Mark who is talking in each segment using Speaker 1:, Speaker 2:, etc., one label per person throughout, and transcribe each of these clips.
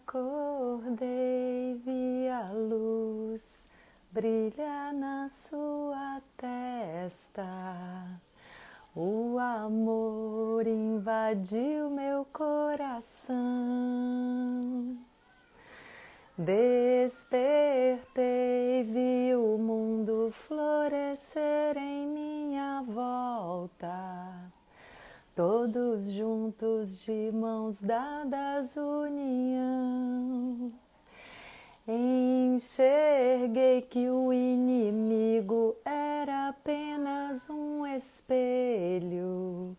Speaker 1: Acordei, vi a luz brilhar na sua testa. O amor invadiu meu coração. Despertei, vi o mundo florescer em minha volta. Todos juntos de mãos dadas, união. Enxerguei que o inimigo era apenas um espelho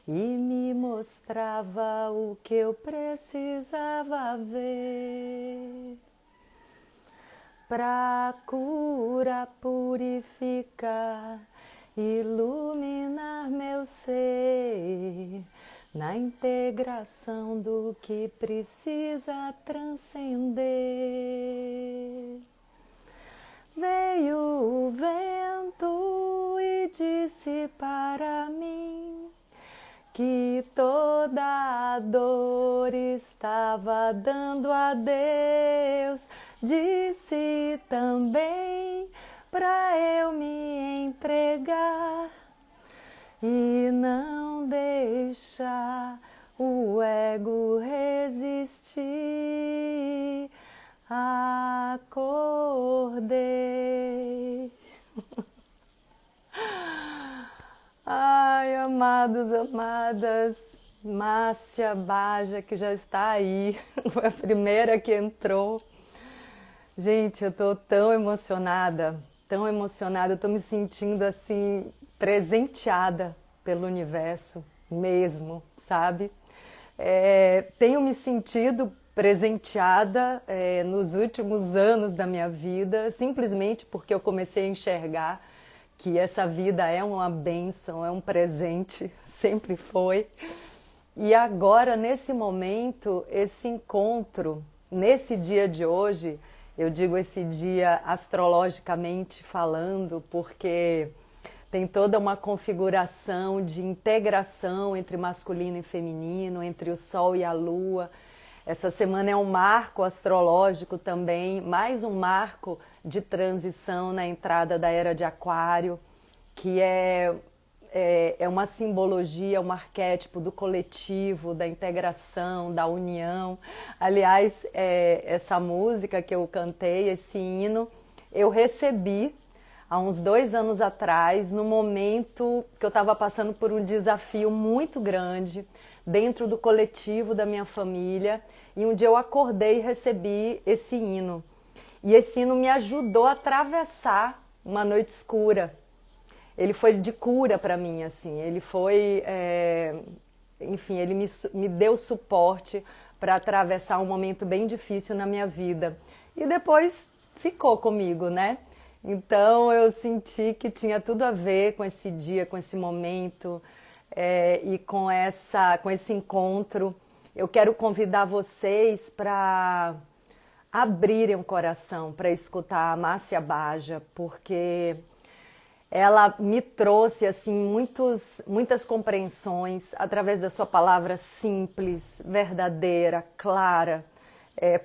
Speaker 1: e me mostrava o que eu precisava ver. Pra curar, purificar, iluminar meu ser, na integração do que precisa transcender. Veio o vento e disse para mim que toda a dor estava dando adeus. Disse também pra eu me entregar e não deixar o ego resistir. Acordei. Ai, amados, amadas, Márcia Baja, que já está aí, foi a primeira que entrou. Gente, eu tô tão emocionada, eu tô me sentindo assim, presenteada pelo universo mesmo, sabe? Tenho me sentido presenteada nos últimos anos da minha vida, simplesmente porque eu comecei a enxergar que essa vida é uma bênção, é um presente, sempre foi. E agora, nesse momento, esse encontro, nesse dia de hoje, eu digo esse dia astrologicamente falando, porque tem toda uma configuração de integração entre masculino e feminino, entre o Sol e a Lua. Essa semana é um marco astrológico também, mais um marco de transição na entrada da Era de Aquário, que é uma simbologia, um arquétipo do coletivo, da integração, da união. Aliás, essa música que eu cantei, esse hino, eu recebi há uns 2 anos atrás, no momento que eu estava passando por um desafio muito grande dentro do coletivo da minha família, e um dia eu acordei e recebi esse hino. E esse hino me ajudou a atravessar uma noite escura. Ele foi de cura para mim, assim. Ele foi, enfim, ele me deu suporte para atravessar um momento bem difícil na minha vida. E depois ficou comigo, né? Então eu senti que tinha tudo a ver com esse dia, com esse momento e com esse encontro. Eu quero convidar vocês para abrirem o coração para escutar a Márcia Baja, porque ela me trouxe assim muitas compreensões através da sua palavra simples, verdadeira, clara,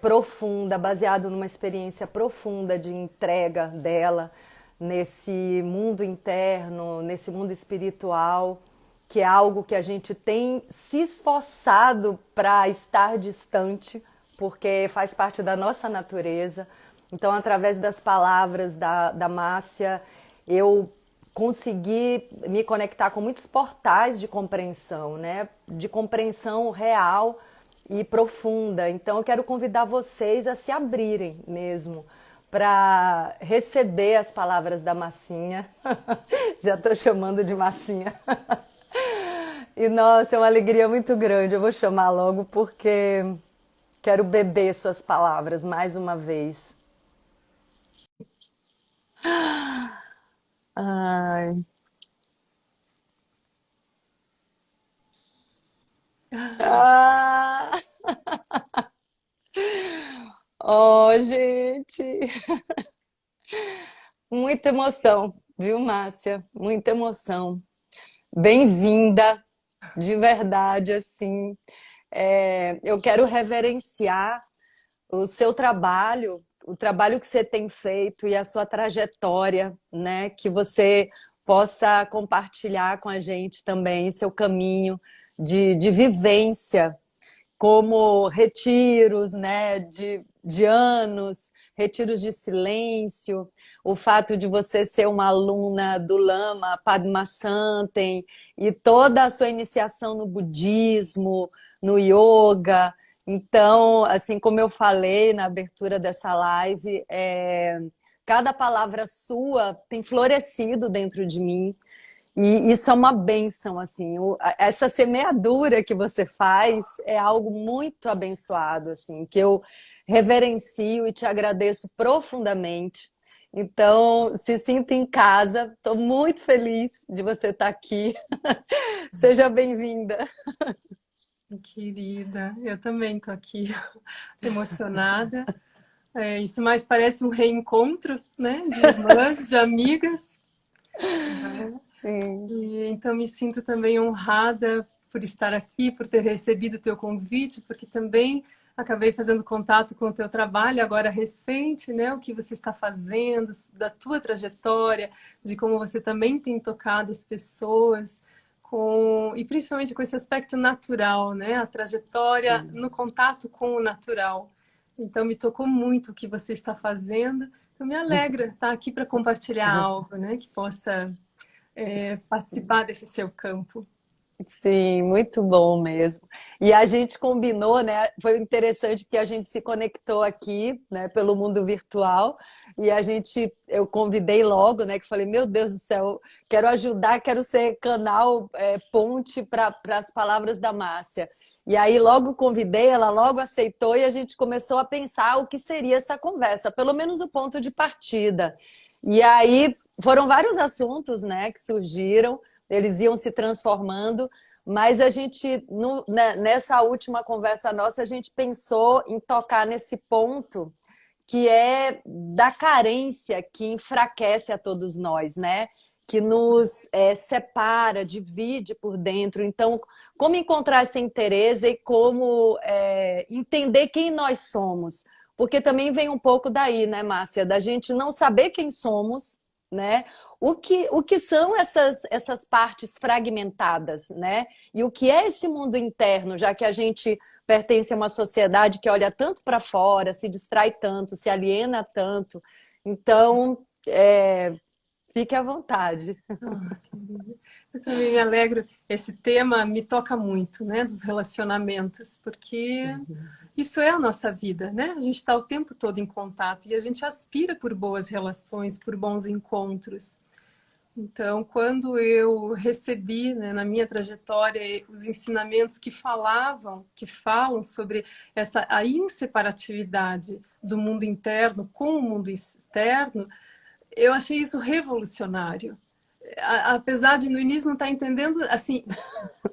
Speaker 1: profunda, baseado numa experiência profunda de entrega dela nesse mundo interno, nesse mundo espiritual, que é algo que a gente tem se esforçado para estar distante, porque faz parte da nossa natureza. Então, através das palavras da Márcia, eu consegui me conectar com muitos portais de compreensão, né? De compreensão real e profunda. Então, eu quero convidar vocês a se abrirem mesmo para receber as palavras da Massinha. Já estou chamando de Massinha. E nossa, é uma alegria muito grande. Eu vou chamar logo porque quero beber suas palavras mais uma vez. Ai. Ah! Oh, gente! Muita emoção, viu, Márcia? Muita emoção. Bem-vinda, de verdade, assim. Eu quero reverenciar o seu trabalho, o trabalho que você tem feito e a sua trajetória, né? Que você possa compartilhar com a gente também seu caminho de vivência, como retiros, né, de anos, retiros de silêncio, o fato de você ser uma aluna do Lama Padmasambhava e toda a sua iniciação no budismo, no yoga. Então, assim como eu falei na abertura dessa live, cada palavra sua tem florescido dentro de mim. E isso é uma bênção, assim. Essa semeadura que você faz é algo muito abençoado, assim, que eu reverencio e te agradeço profundamente. Então, se sinta em casa. Estou muito feliz de você estar aqui. Seja bem-vinda.
Speaker 2: Querida, eu também estou aqui emocionada. Isso mais parece um reencontro, né, de irmãs, de amigas, né?
Speaker 1: Sim.
Speaker 2: E então me sinto também honrada por estar aqui, por ter recebido o teu convite, porque também acabei fazendo contato com o teu trabalho agora recente, né, o que você está fazendo, da tua trajetória, de como você também tem tocado as pessoas e principalmente com esse aspecto natural, né, a trajetória no contato com o natural. Então me tocou muito o que você está fazendo. Então me alegra estar aqui para compartilhar algo, né, que possa participar desse seu campo.
Speaker 1: Sim, muito bom mesmo. E a gente combinou, né? Foi interessante porque a gente se conectou aqui, né, pelo mundo virtual, e eu convidei logo, né, que falei, meu Deus do céu, quero ajudar, quero ser canal, ponte para as palavras da Márcia. E aí logo convidei, ela logo aceitou e a gente começou a pensar o que seria essa conversa, pelo menos o ponto de partida. E aí foram vários assuntos, né, que surgiram, eles iam se transformando, mas a gente, nessa última conversa nossa, a gente pensou em tocar nesse ponto que é da carência que enfraquece a todos nós, né? Que nos separa, divide por dentro. Então, como encontrar essa inteireza e como entender quem nós somos? Porque também vem um pouco daí, né, Márcia? Da gente não saber quem somos, né? O que são essas partes fragmentadas, né? E o que é esse mundo interno, já que a gente pertence a uma sociedade que olha tanto para fora, se distrai tanto, se aliena tanto. Então, fique à vontade.
Speaker 2: Querida. Eu também me alegro. Esse tema me toca muito, né, dos relacionamentos, porque isso é a nossa vida, né? A gente está o tempo todo em contato e a gente aspira por boas relações, por bons encontros. Então, quando eu recebi, né, na minha trajetória, os ensinamentos que falam sobre a inseparatividade do mundo interno com o mundo externo, eu achei isso revolucionário. Apesar de no início não estar entendendo, assim,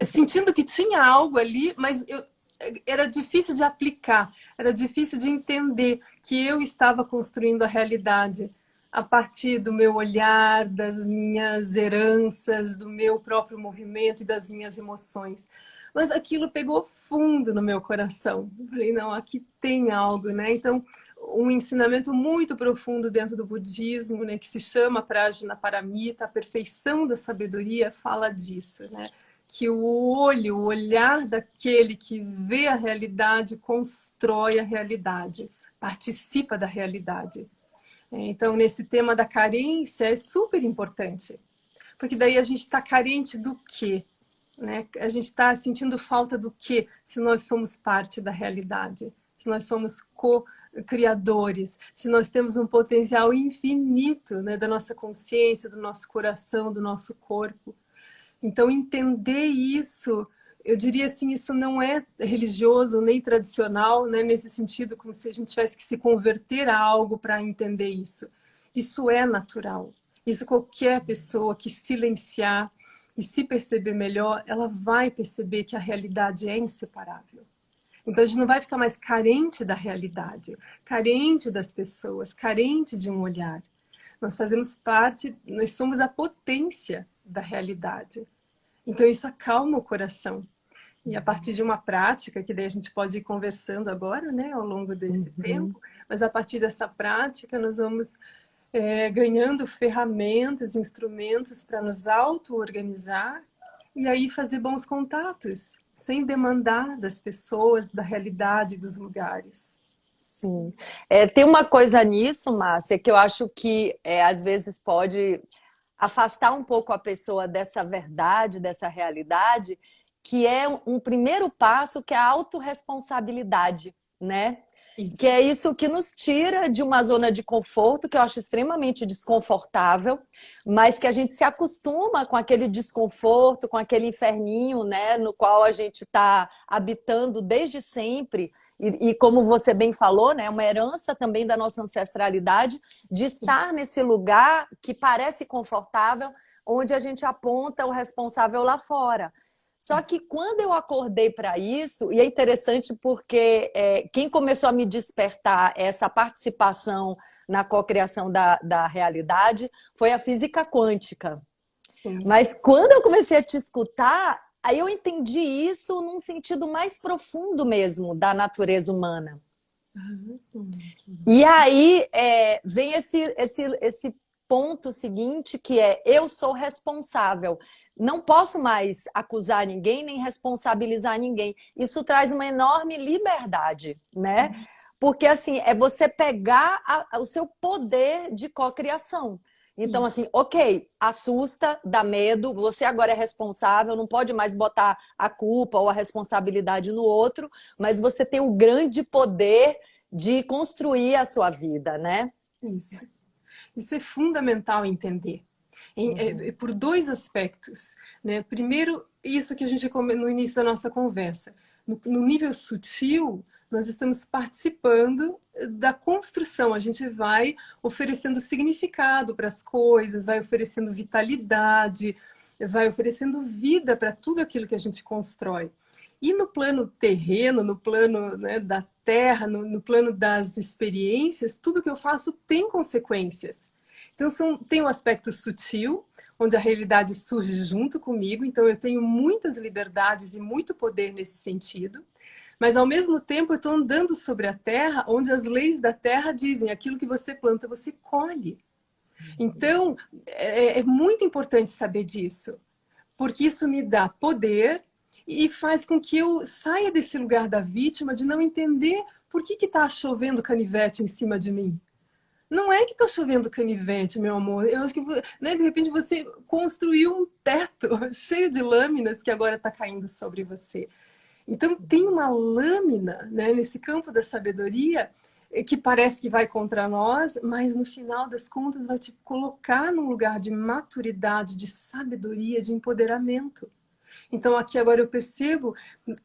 Speaker 2: sentindo que tinha algo ali, mas era difícil de aplicar, era difícil de entender que eu estava construindo a realidade a partir do meu olhar, das minhas heranças, do meu próprio movimento e das minhas emoções. Mas aquilo pegou fundo no meu coração. Eu falei, não, aqui tem algo, né? Então, um ensinamento muito profundo dentro do budismo, né, que se chama Prajnaparamita, a perfeição da sabedoria, fala disso, né? Que o olhar daquele que vê a realidade constrói a realidade, participa da realidade. Então, nesse tema da carência, é super importante, porque daí a gente está carente do quê? Né? A gente está sentindo falta do quê se nós somos parte da realidade, se nós somos co-criadores, se nós temos um potencial infinito, né, da nossa consciência, do nosso coração, do nosso corpo. Então, entender isso, eu diria assim, isso não é religioso nem tradicional, né, nesse sentido, como se a gente tivesse que se converter a algo para entender isso. Isso é natural. Isso qualquer pessoa que silenciar e se perceber melhor, ela vai perceber que a realidade é inseparável. Então a gente não vai ficar mais carente da realidade, carente das pessoas, carente de um olhar. Nós fazemos parte, nós somos a potência da realidade. Então isso acalma o coração. E a partir de uma prática, que daí a gente pode ir conversando agora, né, ao longo desse tempo, mas a partir dessa prática nós vamos ganhando ferramentas, instrumentos para nos auto-organizar e aí fazer bons contatos, sem demandar das pessoas, da realidade dos lugares.
Speaker 1: Sim. Tem uma coisa nisso, Márcia, que eu acho que às vezes pode afastar um pouco a pessoa dessa verdade, dessa realidade, que é um primeiro passo, que é a autorresponsabilidade, né?
Speaker 2: Isso.
Speaker 1: Que é isso que nos tira de uma zona de conforto, que eu acho extremamente desconfortável, mas que a gente se acostuma com aquele desconforto, com aquele inferninho, né, no qual a gente está habitando desde sempre. E como você bem falou, né, uma herança também da nossa ancestralidade, de estar nesse lugar que parece confortável, onde a gente aponta o responsável lá fora. Só que quando eu acordei para isso, e é interessante porque quem começou a me despertar essa participação na cocriação da realidade foi a física quântica.
Speaker 2: Sim.
Speaker 1: Mas quando eu comecei a te escutar, aí eu entendi isso num sentido mais profundo mesmo da natureza humana. E aí vem esse ponto seguinte, que é: eu sou responsável. Não posso mais acusar ninguém, nem responsabilizar ninguém. Isso traz uma enorme liberdade, né? Porque, assim, é você pegar o seu poder de cocriação. Então,
Speaker 2: Isso.
Speaker 1: assim, ok, assusta, dá medo, você agora é responsável, não pode mais botar a culpa ou a responsabilidade no outro, mas você tem o grande poder de construir a sua vida, né?
Speaker 2: Isso. Isso é fundamental entender. Por dois aspectos, né? Primeiro, isso que a gente no início da nossa conversa. No nível sutil, nós estamos participando da construção. A gente vai oferecendo significado para as coisas, vai oferecendo vitalidade, vai oferecendo vida para tudo aquilo que a gente constrói. E no plano terreno, no plano, né, da terra, no plano das experiências, tudo que eu faço tem consequências. Então tem um aspecto sutil, onde a realidade surge junto comigo, então eu tenho muitas liberdades e muito poder nesse sentido, mas ao mesmo tempo eu estou andando sobre a terra, onde as leis da terra dizem: aquilo que você planta, você colhe. Então é muito importante saber disso, porque isso me dá poder e faz com que eu saia desse lugar da vítima, de não entender por que está chovendo canivete em cima de mim. Não é que está chovendo canivete, meu amor. Eu acho que, né, de repente você construiu um teto cheio de lâminas que agora está caindo sobre você. Então tem uma lâmina, né, nesse campo da sabedoria que parece que vai contra nós, mas no final das contas vai te colocar num lugar de maturidade, de sabedoria, de empoderamento. Então aqui agora eu percebo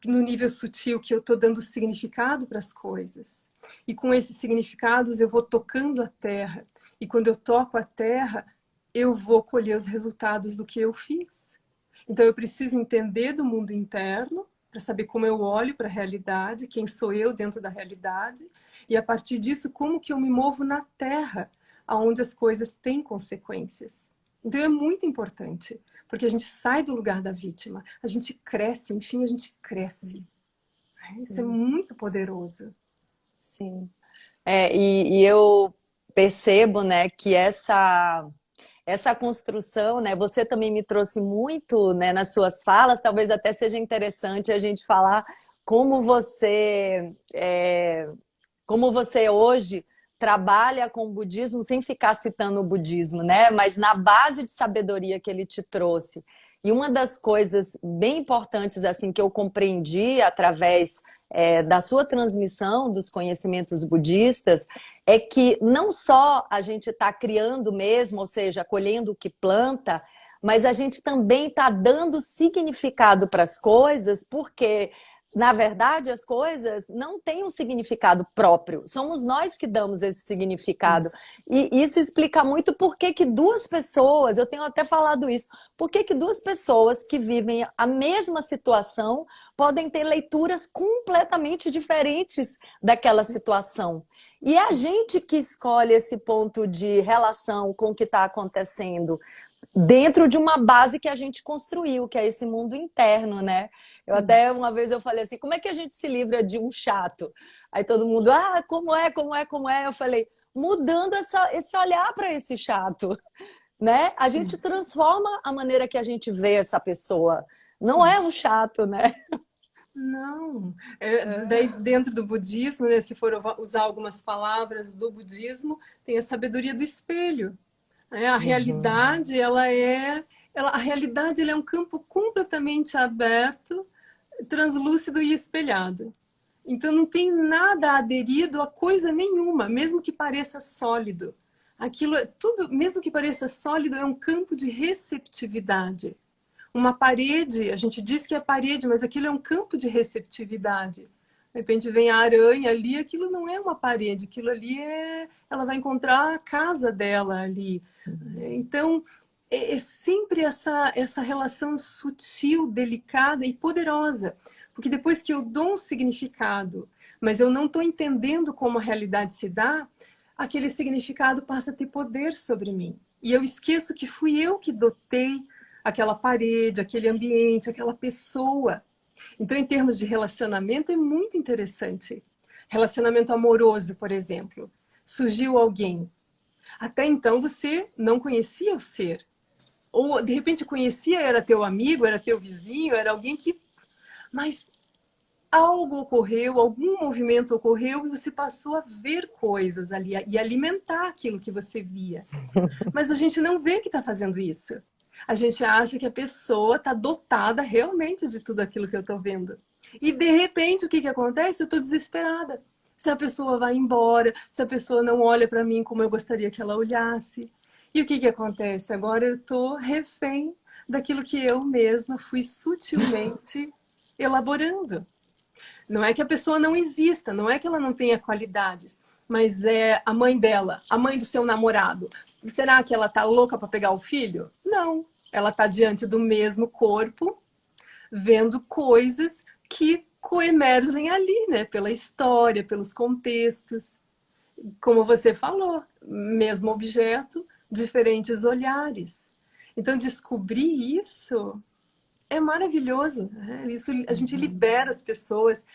Speaker 2: no nível sutil que eu estou dando significado para as coisas. E com esses significados eu vou tocando a terra. E quando eu toco a terra, eu vou colher os resultados do que eu fiz. Então eu preciso entender do mundo interno, para saber como eu olho para a realidade, quem sou eu dentro da realidade, e a partir disso, como que eu me movo na terra, onde as coisas têm consequências. Então é muito importante, porque a gente sai do lugar da vítima, a gente cresce, enfim, a gente cresce. Sim. Isso é muito poderoso.
Speaker 1: Sim. E eu percebo, né, que essa construção, né, você também me trouxe muito, né, nas suas falas, talvez até seja interessante a gente falar como você hoje trabalha com o budismo sem ficar citando o budismo, né, mas na base de sabedoria que ele te trouxe. E uma das coisas bem importantes assim que eu compreendi através da sua transmissão dos conhecimentos budistas é que não só a gente está criando mesmo, ou seja, colhendo o que planta, mas a gente também está dando significado para as coisas, porque, na verdade, as coisas não têm um significado próprio. Somos nós que damos esse significado. Isso. E isso explica muito por que duas pessoas, eu tenho até falado isso, por que duas pessoas que vivem a mesma situação podem ter leituras completamente diferentes daquela situação. E é a gente que escolhe esse ponto de relação com o que está acontecendo. dentro de uma base que a gente construiu, que é esse mundo interno, né? Eu até uma vez eu falei assim, como é que a gente se livra de um chato? Aí todo mundo, como é, como é, como é? Eu falei, mudando esse olhar para esse chato, né? A gente
Speaker 2: Isso.
Speaker 1: transforma a maneira que a gente vê essa pessoa. Não é um chato, né?
Speaker 2: Não. Daí dentro do budismo, né, se for usar algumas palavras do budismo, tem a sabedoria do espelho. Né? A
Speaker 1: Uhum.
Speaker 2: realidade, a realidade ela é um campo completamente aberto, translúcido e espelhado. Então não tem nada aderido a coisa nenhuma, mesmo que pareça sólido. Aquilo é tudo, mesmo que pareça sólido, é um campo de receptividade. Uma parede, a gente diz que é parede, mas aquilo é um campo de receptividade. De repente vem a aranha ali, aquilo não é uma parede, aquilo ali ela vai encontrar a casa dela ali. Então, é sempre essa relação sutil, delicada e poderosa. Porque depois que eu dou um significado, mas eu não estou entendendo como a realidade se dá, aquele significado passa a ter poder sobre mim. E eu esqueço que fui eu que dotei aquela parede, aquele ambiente, aquela pessoa. Então, em termos de relacionamento, é muito interessante. Relacionamento amoroso, por exemplo. Surgiu alguém. Até então você não conhecia o ser. Ou de repente conhecia, era teu amigo, era teu vizinho, era alguém que. Mas algo ocorreu, algum movimento ocorreu e você passou a ver coisas ali e alimentar aquilo que você via. Mas a gente não vê que está fazendo isso. A gente acha que a pessoa está dotada realmente de tudo aquilo que eu estou vendo. E de repente, o que acontece? Eu estou desesperada. Se a pessoa vai embora, se a pessoa não olha para mim como eu gostaria que ela olhasse. E o que acontece? Agora eu estou refém daquilo que eu mesma fui sutilmente elaborando. Não é que a pessoa não exista, não é que ela não tenha qualidades, mas é a mãe dela, a mãe do seu namorado. Será que ela tá louca para pegar o filho? Não. Ela tá diante do mesmo corpo, vendo coisas que coemergem ali, né? Pela história, pelos contextos. Como você falou, mesmo objeto, diferentes olhares. Então, descobrir isso é maravilhoso, né? Isso, a gente libera as pessoas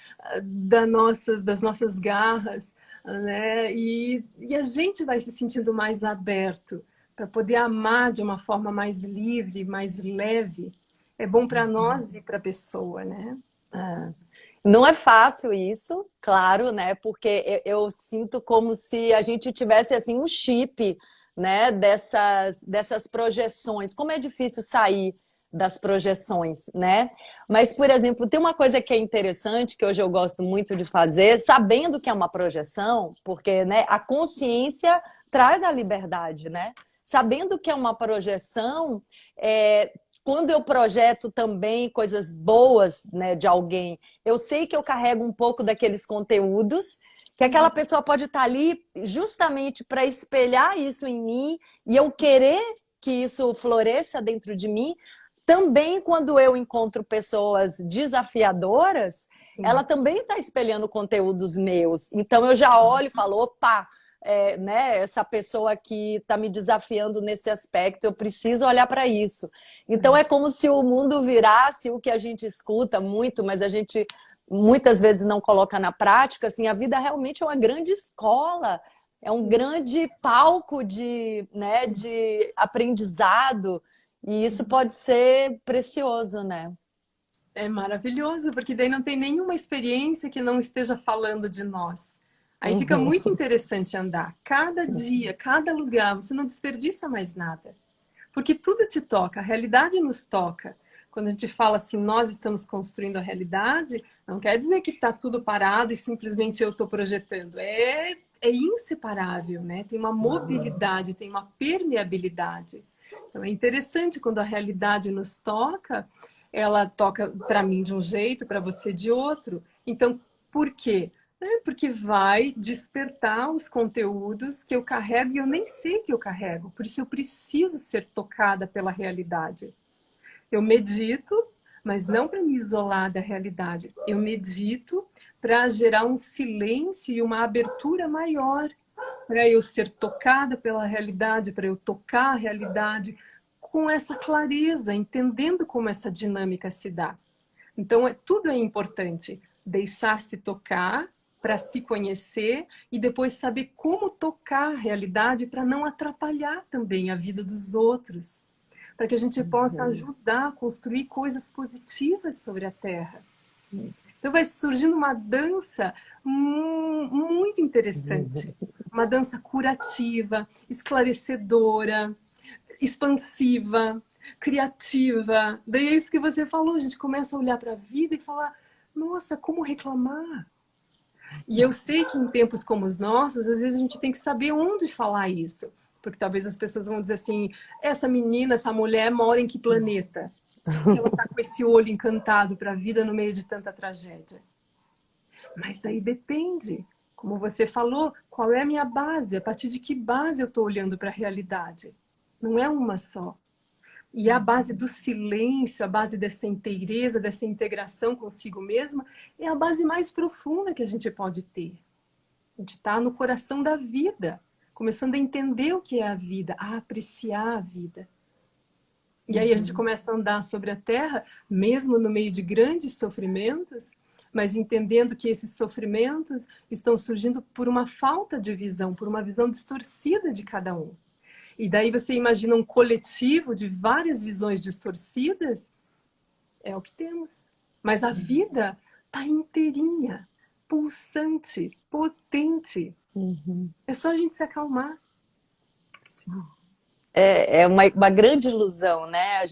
Speaker 2: das nossas garras, né? E a gente vai se sentindo mais aberto para poder amar de uma forma mais livre, mais leve. É bom para nós e para a pessoa, né?
Speaker 1: É. Não é fácil isso, claro, né? Porque eu sinto como se a gente tivesse assim um chip, né? Dessas projeções. Como é difícil sair das projeções, né? Mas, por exemplo, tem uma coisa que é interessante que hoje eu gosto muito de fazer, sabendo que é uma projeção, porque, né? A consciência traz a liberdade, né? Sabendo que é uma projeção, quando eu projeto também coisas boas, né, de alguém, eu sei que eu carrego um pouco daqueles conteúdos, que aquela pessoa pode estar ali justamente para espelhar isso em mim e eu querer que isso floresça dentro de mim. Também quando eu encontro pessoas desafiadoras, ela
Speaker 2: Sim.
Speaker 1: também está espelhando conteúdos meus. Então eu já olho e falo, opa, né, essa pessoa aqui está me desafiando nesse aspecto, eu preciso olhar para isso. Então é como se o mundo virasse o que a gente escuta muito, mas a gente muitas vezes não coloca na prática. Assim, a vida realmente é uma grande escola, é um grande palco né, de aprendizado, e isso pode ser precioso, né?
Speaker 2: É maravilhoso, porque daí não tem nenhuma experiência que não esteja falando de nós. Aí fica
Speaker 1: Uhum.
Speaker 2: muito interessante andar. Cada dia, cada lugar, você não desperdiça mais nada. Porque tudo te toca, a realidade nos toca. Quando a gente fala assim, nós estamos construindo a realidade, não quer dizer que está tudo parado e simplesmente eu estou projetando. É inseparável, né? Tem uma mobilidade, tem uma permeabilidade. Então é interessante quando a realidade nos toca, ela toca para mim de um jeito, para você de outro. Então, por quê? Porque vai despertar os conteúdos que eu carrego e eu nem sei que eu carrego. Por isso eu preciso ser tocada pela realidade. Eu medito, mas não para me isolar da realidade. Eu medito para gerar um silêncio e uma abertura maior, para eu ser tocada pela realidade, para eu tocar a realidade com essa clareza, entendendo como essa dinâmica se dá. Então, tudo é importante. Deixar-se tocar para se conhecer e depois saber como tocar a realidade para não atrapalhar também a vida dos outros. Para que a gente possa ajudar a construir coisas positivas sobre a Terra. Então vai surgindo uma dança muito interessante. Uma dança curativa, esclarecedora, expansiva, criativa. Daí é isso que você falou, a gente começa a olhar para a vida e falar, nossa, como reclamar? E eu sei que em tempos como os nossos, às vezes a gente tem que saber onde falar isso. Porque talvez as pessoas vão dizer assim, essa menina, essa mulher mora em que planeta? Que ela está com esse olho encantado para a vida no meio de tanta tragédia. Mas daí depende, como você falou, qual é a minha base? A partir de que base eu estou olhando para a realidade? Não é uma só. E a base do silêncio, a base dessa inteireza, dessa integração consigo mesma, é a base mais profunda que a gente pode ter. A gente está no coração da vida, começando a entender o que é a vida, a apreciar a vida. E aí a gente começa a andar sobre a Terra, mesmo no meio de grandes sofrimentos, mas entendendo que esses sofrimentos estão surgindo por uma falta de visão, por uma visão distorcida de cada um. E daí você imagina um coletivo de várias visões distorcidas, é o que temos. Mas a vida está inteirinha, pulsante, potente. É só a gente se acalmar.
Speaker 1: Sim. É uma grande ilusão, né?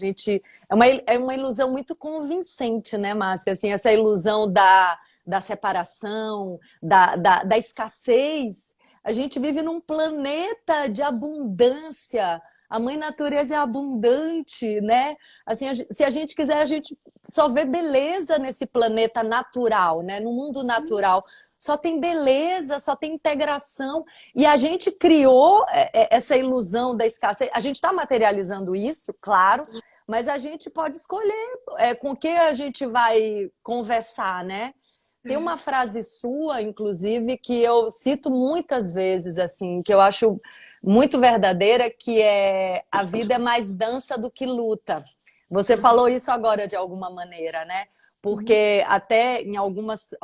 Speaker 1: É uma ilusão muito convincente, né, Márcia? Assim, essa ilusão da separação, da escassez. A gente vive num planeta de abundância. A mãe natureza é abundante, né? Assim, se a gente quiser, a gente só vê beleza nesse planeta natural, né? No mundo natural. Só tem beleza, só tem integração. E a gente criou essa ilusão da escassez. A gente está materializando isso, claro, mas a gente pode escolher com que a gente vai conversar, né? Tem uma frase sua, inclusive, que eu cito muitas vezes, assim, que eu acho muito verdadeira, que é a vida é mais dança do que luta. Você falou isso agora de alguma maneira, né? Porque até em algumas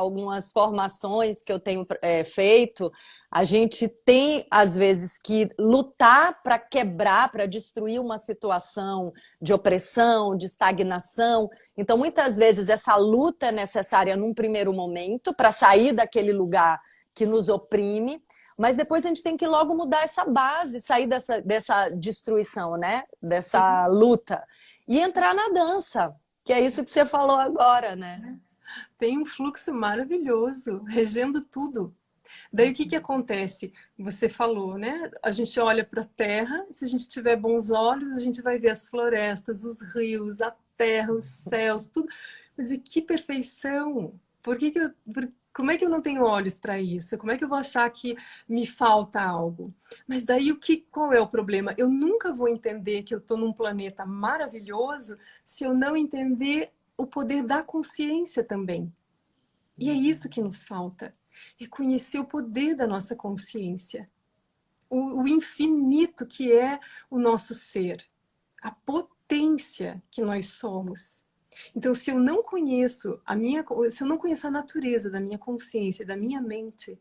Speaker 1: formações que eu tenho feito, a gente tem, às vezes, que lutar para quebrar, para destruir uma situação de opressão, de estagnação. Então, muitas vezes, essa luta é necessária num primeiro momento para sair daquele lugar que nos oprime, mas depois a gente tem que logo mudar essa base, sair dessa destruição, né? Dessa luta, e entrar na dança, que é isso que você falou agora, né?
Speaker 2: Tem um fluxo maravilhoso, regendo tudo. Daí o que que acontece? Você falou, né? A gente olha para a terra, se a gente tiver bons olhos, a gente vai ver as florestas, os rios, a terra, os céus, tudo. Mas e que perfeição! Como é que eu não tenho olhos para isso? Como é que eu vou achar que me falta algo? Mas daí qual é o problema? Eu nunca vou entender que eu estou num planeta maravilhoso se eu não entender o poder da consciência também. E é isso que nos falta. Reconhecer o poder da nossa consciência. O infinito que é o nosso ser. A potência que nós somos. Então, se eu não conheço a natureza da minha consciência, da minha mente,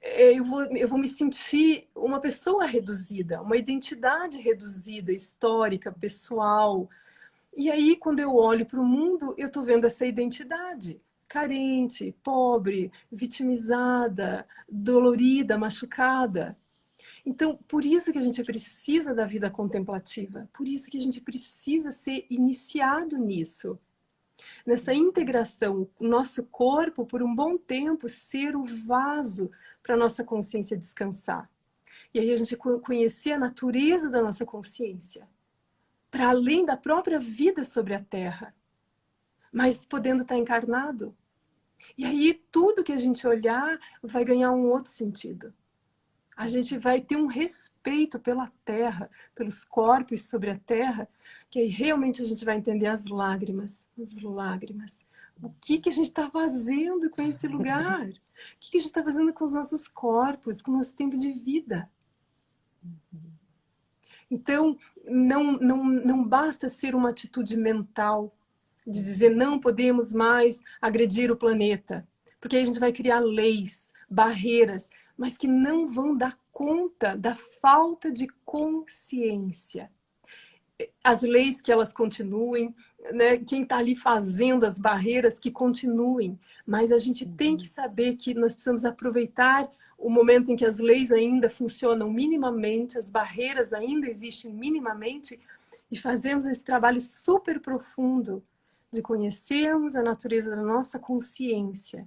Speaker 2: eu vou me sentir uma pessoa reduzida, uma identidade reduzida, histórica, pessoal. E aí, quando eu olho para o mundo, eu estou vendo essa identidade carente, pobre, vitimizada, dolorida, machucada. Então, por isso que a gente precisa da vida contemplativa, por isso que a gente precisa ser iniciado nisso. Nessa integração, o nosso corpo, por um bom tempo, ser o vaso para a nossa consciência descansar. E aí a gente conhecer a natureza da nossa consciência, para além da própria vida sobre a Terra, mas podendo estar encarnado. E aí tudo que a gente olhar vai ganhar um outro sentido. A gente vai ter um respeito pela Terra, pelos corpos sobre a Terra, que aí realmente a gente vai entender as lágrimas, as lágrimas. O que a gente está fazendo com esse lugar? O que a gente está fazendo com os nossos corpos, com o nosso tempo de vida? Então, não basta ser uma atitude mental de dizer não podemos mais agredir o planeta, porque aí a gente vai criar leis, barreiras, mas que não vão dar conta da falta de consciência. As leis que elas continuem, né? Quem está ali fazendo as barreiras que continuem, mas a gente tem que saber que nós precisamos aproveitar o momento em que as leis ainda funcionam minimamente, as barreiras ainda existem minimamente, e fazemos esse trabalho super profundo de conhecermos a natureza da nossa consciência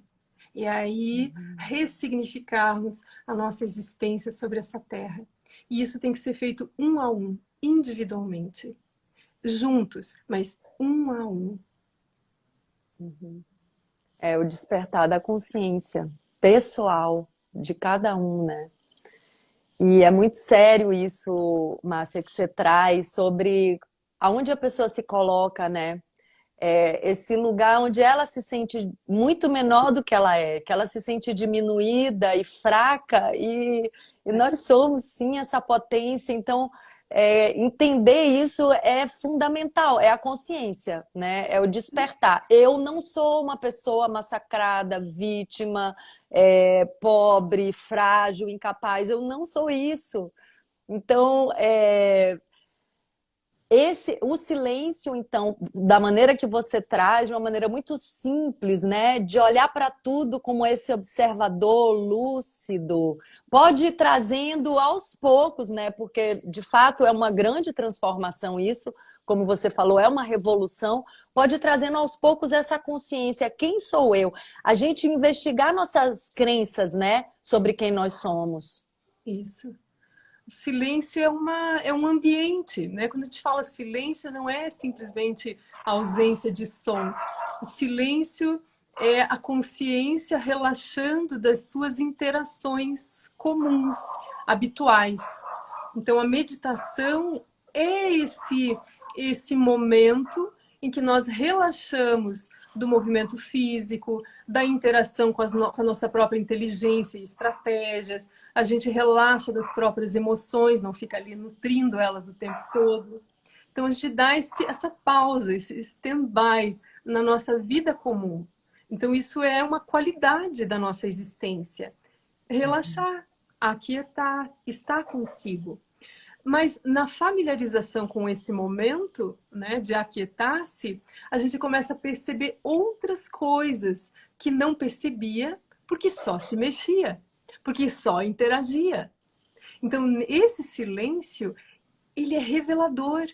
Speaker 2: e aí ressignificarmos a nossa existência sobre essa terra. E isso tem que ser feito um a um, individualmente, juntos, mas um a um.
Speaker 1: É o despertar da consciência pessoal de cada um, né? E é muito sério isso, Márcia, que você traz sobre aonde a pessoa se coloca, né? Esse lugar onde ela se sente muito menor do que ela se sente diminuída e fraca, e nós somos sim essa potência. Então, entender isso é fundamental, é a consciência, né? É o despertar. Eu não sou uma pessoa massacrada, vítima, pobre, frágil, incapaz, eu não sou isso. Então, o silêncio, então, da maneira que você traz, de uma maneira muito simples, né? De olhar para tudo como esse observador lúcido, pode ir trazendo aos poucos, né? Porque, de fato, é uma grande transformação isso, como você falou, é uma revolução. Pode ir trazendo aos poucos essa consciência. Quem sou eu? A gente investigar nossas crenças, né? Sobre quem nós somos.
Speaker 2: Isso. O silêncio é um ambiente, né? Quando a gente fala silêncio, não é simplesmente a ausência de sons. O silêncio é a consciência relaxando das suas interações comuns, habituais. Então, a meditação é esse momento em que nós relaxamos do movimento físico, da interação com a nossa própria inteligência e estratégias, a gente relaxa das próprias emoções, não fica ali nutrindo elas o tempo todo. Então a gente dá essa pausa, esse stand-by na nossa vida comum. Então isso é uma qualidade da nossa existência. Relaxar, aquietar, estar consigo. Mas na familiarização com esse momento, né, de aquietar-se, a gente começa a perceber outras coisas que não percebia porque só se mexia, porque só interagia. Então, esse silêncio, ele é revelador.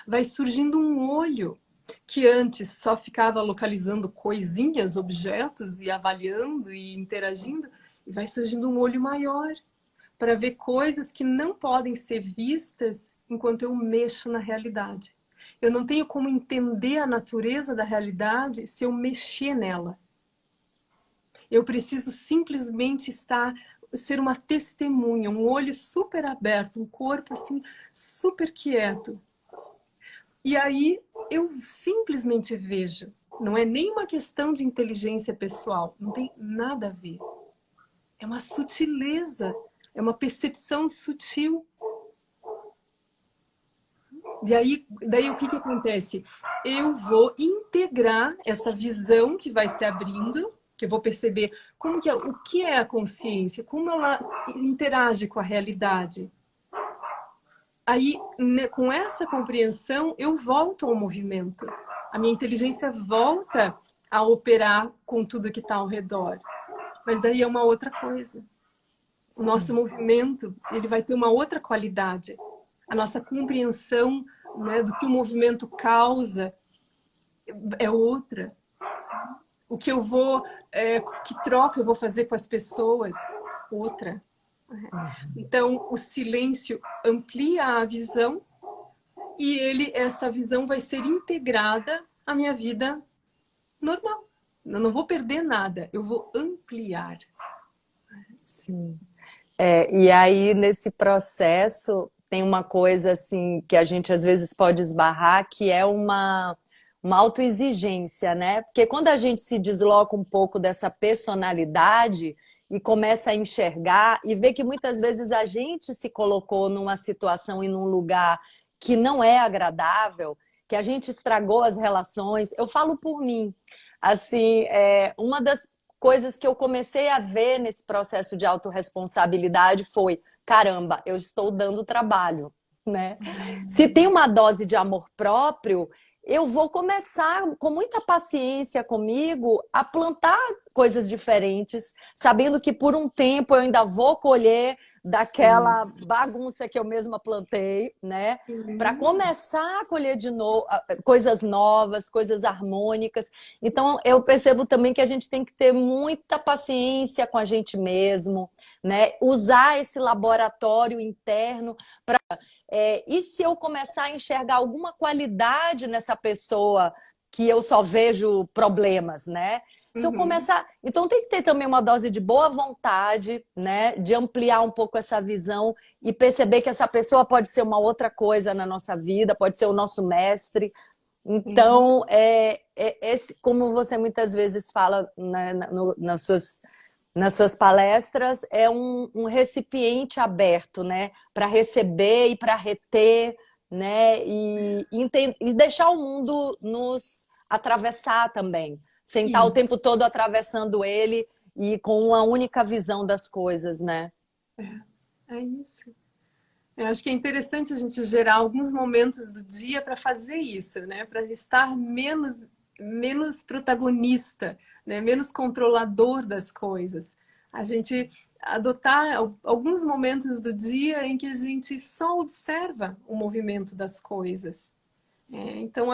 Speaker 2: Vai surgindo um olho que antes só ficava localizando coisinhas, objetos e avaliando e interagindo, e vai surgindo um olho maior para ver coisas que não podem ser vistas enquanto eu mexo na realidade. Eu não tenho como entender a natureza da realidade se eu mexer nela. Eu preciso simplesmente ser uma testemunha, um olho super aberto, um corpo assim super quieto. E aí eu simplesmente vejo. Não é nem uma questão de inteligência pessoal, não tem nada a ver. É uma sutileza. É uma percepção sutil. E aí, daí o que acontece? Eu vou integrar essa visão que vai se abrindo, que eu vou perceber o que é a consciência, como ela interage com a realidade. Aí, né, com essa compreensão, eu volto ao movimento. A minha inteligência volta a operar com tudo que está ao redor. Mas daí é uma outra coisa. O nosso movimento, ele vai ter uma outra qualidade. A nossa compreensão, né, do que o movimento causa é outra. O que que troca eu vou fazer com as pessoas, outra. Então, o silêncio amplia a visão e essa visão vai ser integrada à minha vida normal. Eu não vou perder nada, eu vou ampliar.
Speaker 1: Sim. E aí, nesse processo, tem uma coisa assim que a gente às vezes pode esbarrar, que é uma autoexigência, né? Porque quando a gente se desloca um pouco dessa personalidade e começa a enxergar e vê que muitas vezes a gente se colocou numa situação e num lugar que não é agradável, que a gente estragou as relações. Eu falo por mim. Assim, uma das coisas que eu comecei a ver nesse processo de autorresponsabilidade foi, caramba, eu estou dando trabalho, né? Se tem uma dose de amor próprio, eu vou começar com muita paciência comigo a plantar coisas diferentes, sabendo que por um tempo eu ainda vou colher daquela bagunça que eu mesma plantei, né? Para começar a colher de novo coisas novas, coisas harmônicas. Então eu percebo também que a gente tem que ter muita paciência com a gente mesmo, né? Usar esse laboratório interno para e se eu começar a enxergar alguma qualidade nessa pessoa que eu só vejo problemas, né? Se eu começar... Então tem que ter também uma dose de boa vontade, né? De ampliar um pouco essa visão e perceber que essa pessoa pode ser uma outra coisa na nossa vida, pode ser o nosso mestre. Então, como você muitas vezes fala, né, nas suas palestras, é um recipiente aberto, né? Para receber e para reter, né? E deixar o mundo nos atravessar também. Sem estar o tempo todo atravessando ele e com uma única visão das coisas, né?
Speaker 2: É isso. Eu acho que é interessante a gente gerar alguns momentos do dia para fazer isso, né? Para estar menos protagonista, né? Menos controlador das coisas. A gente adotar alguns momentos do dia em que a gente só observa o movimento das coisas. Então,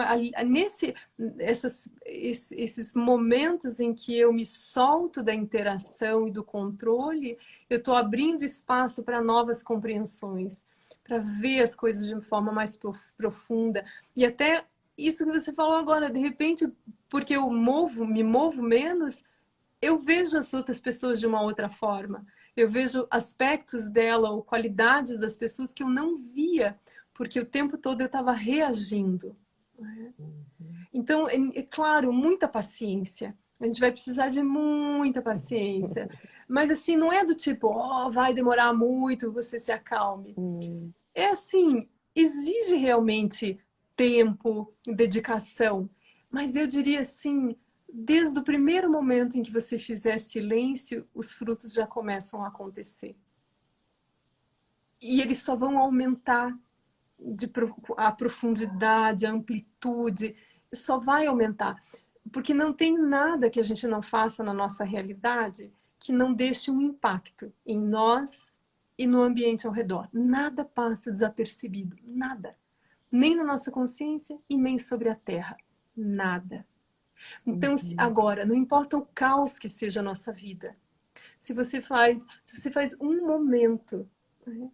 Speaker 2: esses momentos em que eu me solto da interação e do controle, eu estou abrindo espaço para novas compreensões, para ver as coisas de uma forma mais profunda. E até isso que você falou agora, de repente, porque eu me movo menos, eu vejo as outras pessoas de uma outra forma. Eu vejo aspectos dela ou qualidades das pessoas que eu não via, porque o tempo todo eu estava reagindo. Então, é claro, muita paciência. A gente vai precisar de muita paciência. Mas assim, não é do tipo, vai demorar muito, você se acalme. É assim, exige realmente tempo, dedicação. Mas eu diria assim, desde o primeiro momento em que você fizer silêncio, os frutos já começam a acontecer. E eles só vão aumentar a profundidade, a amplitude, só vai aumentar. Porque não tem nada que a gente não faça na nossa realidade que não deixe um impacto em nós e no ambiente ao redor. Nada passa desapercebido, nada. Nem na nossa consciência e nem sobre a Terra. Nada. Então, agora, não importa o caos que seja a nossa vida, se você faz um momento, né,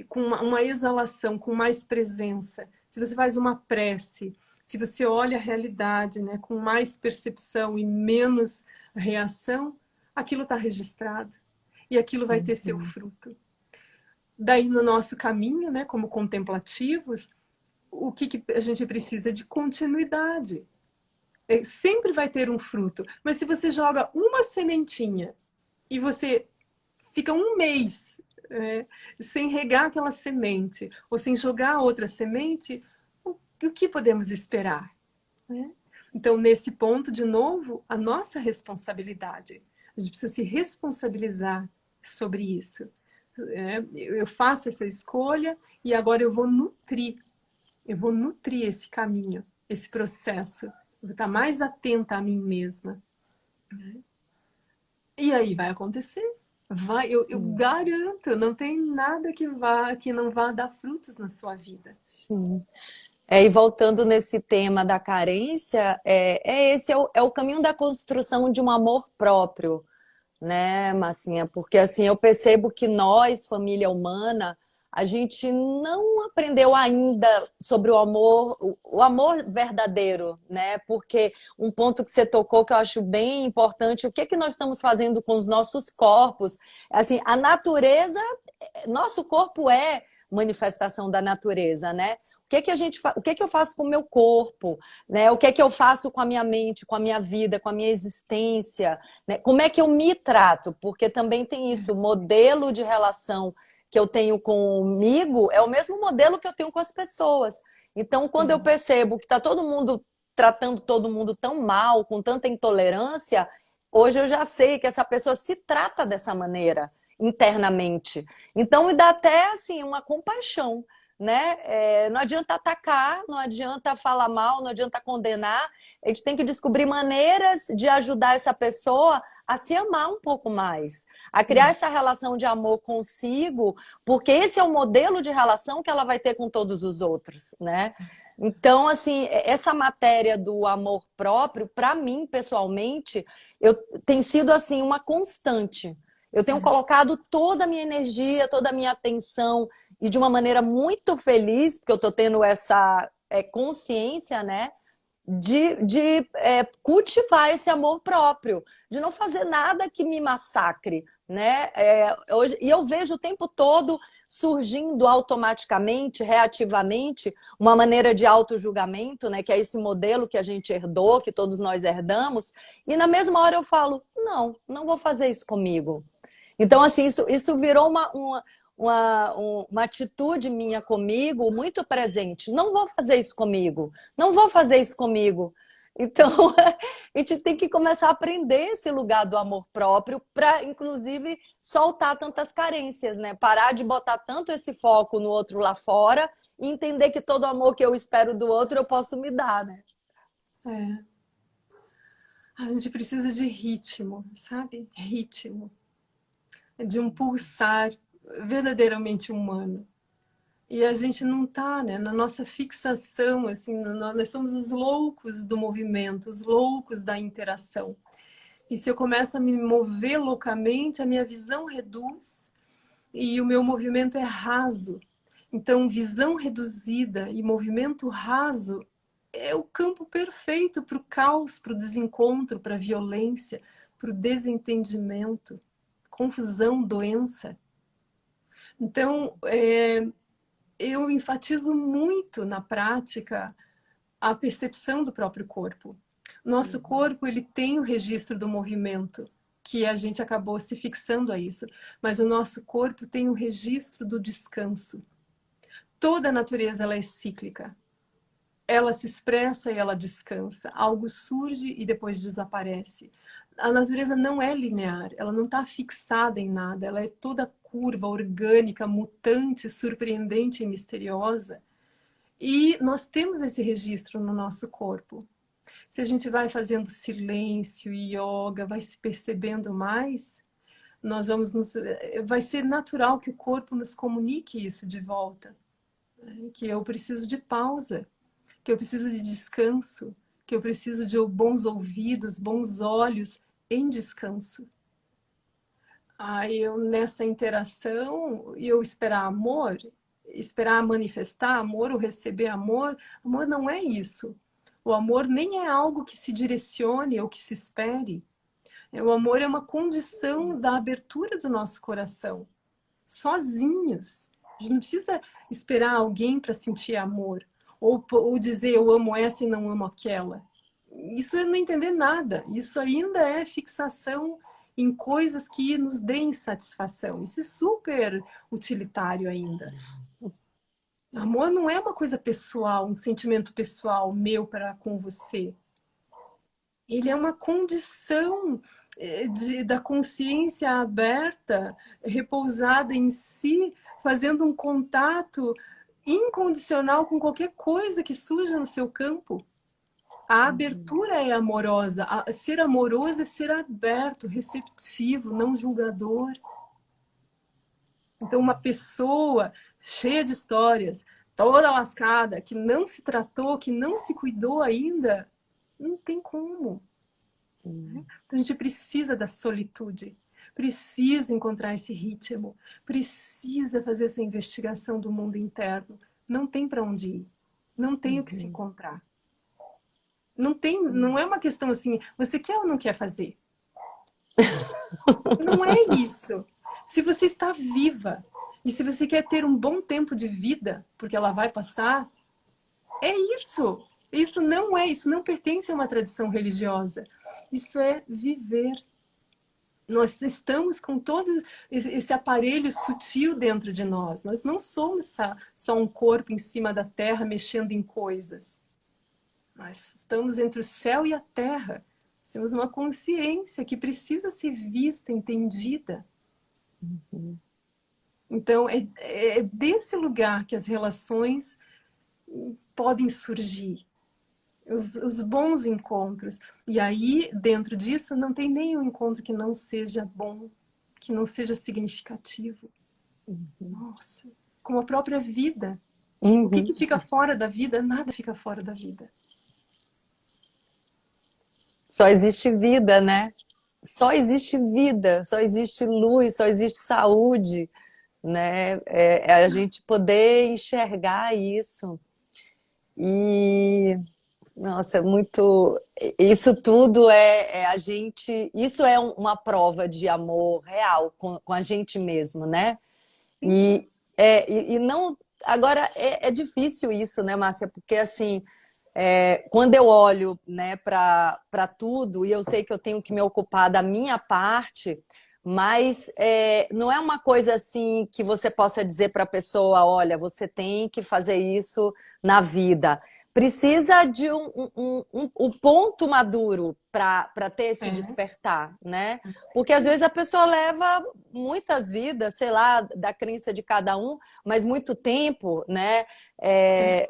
Speaker 2: com uma exalação, com mais presença, se você faz uma prece, se você olha a realidade, né, com mais percepção e menos reação, aquilo está registrado e aquilo vai ter seu fruto. Daí no nosso caminho, né, como contemplativos, o que a gente precisa? De continuidade. Sempre vai ter um fruto, mas se você joga uma sementinha e você fica um mês sem regar aquela semente, ou sem jogar outra semente, o que podemos esperar? Então, nesse ponto, de novo, a nossa responsabilidade. A gente precisa se responsabilizar sobre isso. Eu faço essa escolha e agora eu vou nutrir esse caminho, esse processo. Eu vou estar mais atenta a mim mesma. E aí vai acontecer. Eu garanto, não tem nada que não vá dar frutos na sua vida.
Speaker 1: Sim. E voltando nesse tema da carência, esse é o caminho da construção de um amor próprio, né, Massinha? Porque assim, eu percebo que nós, família humana, a gente não aprendeu ainda sobre o amor verdadeiro, né? Porque um ponto que você tocou que eu acho bem importante, o que é que nós estamos fazendo com os nossos corpos? Assim, a natureza, nosso corpo é manifestação da natureza, né? O o que eu faço com o meu corpo, né? O que eu faço com a minha mente, com a minha vida, com a minha existência, né? Como é que eu me trato? Porque também tem isso, o modelo de relação que eu tenho comigo é o mesmo modelo que eu tenho com as pessoas. Então, quando eu percebo que está todo mundo tratando todo mundo tão mal, com tanta intolerância, hoje eu já sei que essa pessoa se trata dessa maneira internamente. Então me dá até assim uma compaixão, né? Não adianta atacar, não adianta falar mal, não adianta condenar. A gente tem que descobrir maneiras de ajudar essa pessoa a se amar um pouco mais, a criar essa relação de amor consigo, porque esse é o modelo de relação que ela vai ter com todos os outros, né? Então, assim, essa matéria do amor próprio, para mim, pessoalmente, tem sido assim uma constante. Eu tenho colocado toda a minha energia, toda a minha atenção, e de uma maneira muito feliz, porque eu estou tendo essa consciência, né? De cultivar esse amor próprio, de não fazer nada que me massacre, né? E eu vejo o tempo todo surgindo automaticamente, reativamente, uma maneira de auto-julgamento, né? Que é esse modelo que a gente herdou, que todos nós herdamos, e na mesma hora eu falo, não vou fazer isso comigo. Então, assim, isso virou uma atitude minha comigo muito presente. Não vou fazer isso comigo. Não vou fazer isso comigo. Então, a gente tem que começar a aprender esse lugar do amor próprio para, inclusive, soltar tantas carências, né? Parar de botar tanto esse foco no outro lá fora e entender que todo amor que eu espero do outro eu posso me dar, né?
Speaker 2: A gente precisa de ritmo, sabe? Ritmo. De um pulsar verdadeiramente humano. E a gente não está, né, na nossa fixação, assim, nós somos os loucos do movimento, os loucos da interação. E se eu começo a me mover loucamente, a minha visão reduz e o meu movimento é raso. Então, visão reduzida e movimento raso é o campo perfeito para o caos, para o desencontro, para a violência, para o desentendimento, confusão, doença. Então, eu enfatizo muito na prática a percepção do próprio corpo. Nosso corpo, ele tem o registro do movimento, que a gente acabou se fixando a isso, mas o nosso corpo tem o registro do descanso. Toda a natureza, ela é cíclica. Ela se expressa e ela descansa. Algo surge e depois desaparece. A natureza não é linear, ela não está fixada em nada, ela é toda curva, orgânica, mutante, surpreendente e misteriosa. E nós temos esse registro no nosso corpo. Se a gente vai fazendo silêncio, yoga, vai se percebendo mais, vai ser natural que o corpo nos comunique isso de volta. Que eu preciso de pausa, que eu preciso de descanso, que eu preciso de bons ouvidos, bons olhos em descanso. Aí eu, nessa interação, eu esperar amor, esperar manifestar amor ou receber amor, amor não é isso. O amor nem é algo que se direcione ou que se espere. O amor é uma condição da abertura do nosso coração. Sozinhos. A gente não precisa esperar alguém para sentir amor. Ou dizer eu amo essa e não amo aquela. Isso é não entender nada. Isso ainda é fixação em coisas que nos deem satisfação. Isso é super utilitário ainda. Amor não é uma coisa pessoal, um sentimento pessoal meu para com você. Ele é uma condição da consciência aberta, repousada em si, fazendo um contato incondicional com qualquer coisa que surja no seu campo. A abertura é amorosa. Ser amoroso é ser aberto, receptivo, não julgador. Então, uma pessoa cheia de histórias, toda lascada, que não se tratou, que não se cuidou ainda, não tem como. A gente precisa da solitude, precisa encontrar esse ritmo, precisa fazer essa investigação do mundo interno. Não tem para onde ir, não tem o que se encontrar. Não é uma questão assim, você quer ou não quer fazer? Não é isso. Se você está viva e se você quer ter um bom tempo de vida, porque ela vai passar, É isso. Isso não pertence a uma tradição religiosa. Isso é viver. Nós estamos com todo esse aparelho sutil dentro de nós. Nós não somos só um corpo em cima da terra mexendo em coisas. Nós estamos entre o céu e a terra. Nós temos uma consciência que precisa ser vista, entendida. Então, é desse lugar que as relações podem surgir. Os bons encontros. E aí, dentro disso, não tem nenhum encontro que não seja bom, que não seja significativo. Nossa, como a própria vida. O que fica fora da vida? Nada fica fora da vida.
Speaker 1: Só existe vida, né? Só existe vida, só existe luz, só existe saúde, né? É a gente poder enxergar isso. E nossa, muito. Isso tudo é a gente. Isso é uma prova de amor real com a gente mesmo, né?
Speaker 2: Sim.
Speaker 1: E não. Agora é difícil isso, né, Márcia? Porque assim, quando eu olho, né, para tudo, e eu sei que eu tenho que me ocupar da minha parte, mas não é uma coisa assim que você possa dizer para a pessoa: olha, você tem que fazer isso na vida. Precisa de um ponto maduro para ter esse
Speaker 2: É.
Speaker 1: despertar, né? Porque às vezes a pessoa leva muitas vidas, sei lá, da crença de cada um, mas muito tempo, né?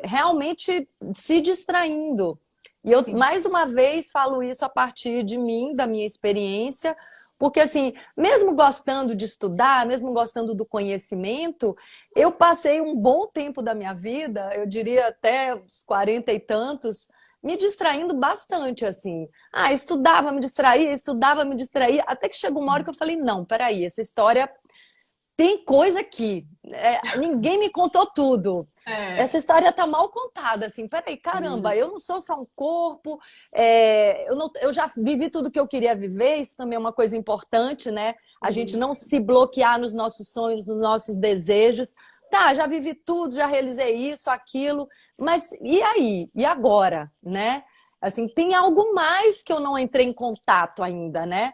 Speaker 1: Realmente se distraindo. E eu,
Speaker 2: Sim.
Speaker 1: mais uma vez, falo isso a partir de mim, da minha experiência, porque, assim, mesmo gostando de estudar, mesmo gostando do conhecimento, eu passei um bom tempo da minha vida, eu diria até uns 40 e tantos, me distraindo bastante, assim. Ah, estudava, me distraía, até que chegou uma hora que eu falei, não, peraí, essa história tem coisa aqui. Ninguém me contou tudo.
Speaker 2: É.
Speaker 1: Essa história tá mal contada, assim. Peraí, caramba, eu não sou só um corpo, eu já vivi tudo que eu queria viver, isso também é uma coisa importante, né? A gente não
Speaker 2: Isso.
Speaker 1: se bloquear nos nossos sonhos, nos nossos desejos. Tá, já vivi tudo, já realizei isso, aquilo, mas e aí? E agora, né? Assim, tem algo mais que eu não entrei em contato ainda, né?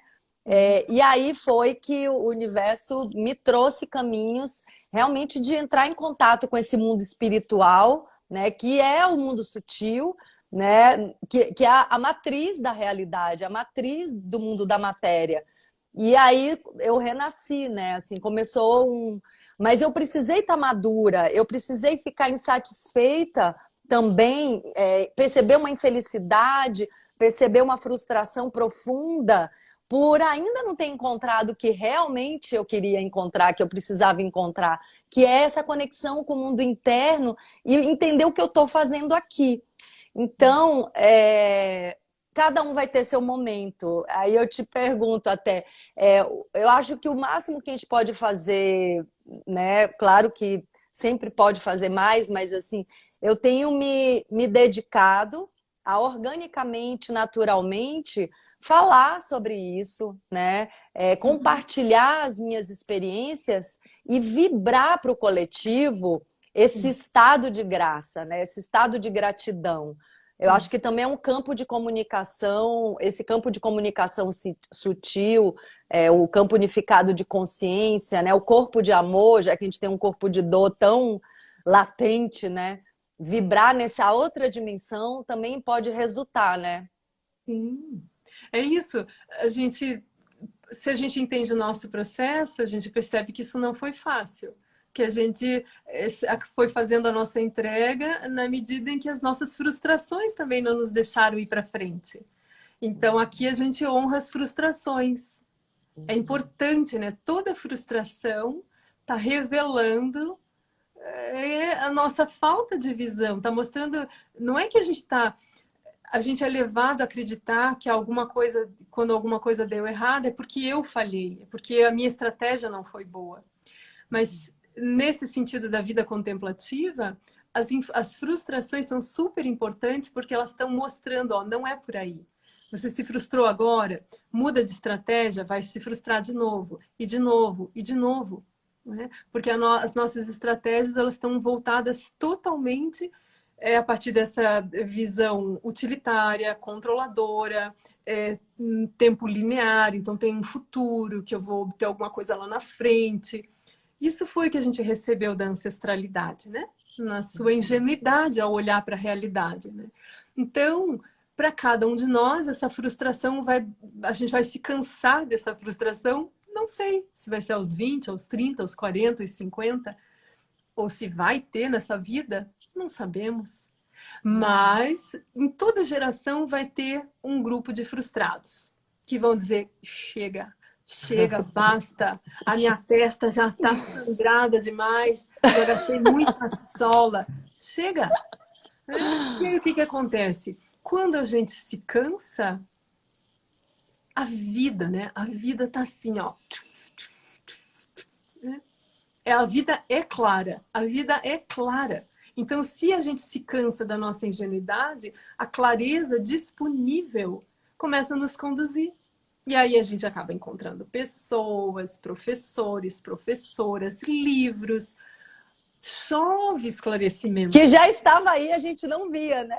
Speaker 1: E aí foi que o universo me trouxe caminhos realmente de entrar em contato com esse mundo espiritual, né, que é o mundo sutil, né, que é a matriz da realidade, a matriz do mundo da matéria. E aí eu renasci, né, assim, começou um... Mas eu precisei estar madura, eu precisei ficar insatisfeita também, perceber uma infelicidade, perceber uma frustração profunda, por ainda não ter encontrado o que realmente eu queria encontrar, que eu precisava encontrar, que é essa conexão com o mundo interno e entender o que eu estou fazendo aqui. Então, cada um vai ter seu momento. Aí eu te pergunto até, eu acho que o máximo que a gente pode fazer, né? Claro que sempre pode fazer mais, mas assim, eu tenho me dedicado a organicamente, naturalmente, falar sobre isso, né? Compartilhar as minhas experiências e vibrar para o coletivo esse estado de graça, né? Esse estado de gratidão. Eu acho que
Speaker 2: Isso.
Speaker 1: também é um campo de comunicação, esse campo de comunicação sutil, o campo unificado de consciência, né? O corpo de amor, já que a gente tem um corpo de dor tão latente, né? Vibrar nessa outra dimensão também pode resultar, né?
Speaker 2: Sim. É isso. Se a gente entende o nosso processo, a gente percebe que isso não foi fácil. Que a gente foi fazendo a nossa entrega na medida em que as nossas frustrações também não nos deixaram ir para frente. Então, aqui a gente honra as frustrações. É importante, né? Toda frustração está revelando a nossa falta de visão, está mostrando. Não é que a gente é levado a acreditar que alguma coisa, quando alguma coisa deu errado, é porque eu falhei, é porque a minha estratégia não foi boa. Mas nesse sentido da vida contemplativa, as frustrações são super importantes porque elas estão mostrando, ó, não é por aí. Você se frustrou agora, muda de estratégia, vai se frustrar de novo, e de novo, e de novo. Né? Porque as nossas estratégias elas estão voltadas totalmente é a partir dessa visão utilitária, controladora, um tempo linear, então tem um futuro, que eu vou obter alguma coisa lá na frente. Isso foi que a gente recebeu da ancestralidade, né? Na sua ingenuidade ao olhar para a realidade, né? Então, para cada um de nós, essa frustração a gente vai se cansar dessa frustração, não sei se vai ser aos 20, aos 30, aos 40, aos 50, ou se vai ter nessa vida, não sabemos. Mas em toda geração vai ter um grupo de frustrados que vão dizer: chega, chega, basta, a minha testa já está sangrada demais, já gastei muita sola, chega. E aí o que acontece? Quando a gente se cansa, a vida, né? A vida tá assim, ó. A vida é clara, a vida é clara. Então, se a gente se cansa da nossa ingenuidade, a clareza disponível começa a nos conduzir. E aí a gente acaba encontrando pessoas, professores, professoras, livros. Chove esclarecimento.
Speaker 1: Que já estava aí, a gente não via, né?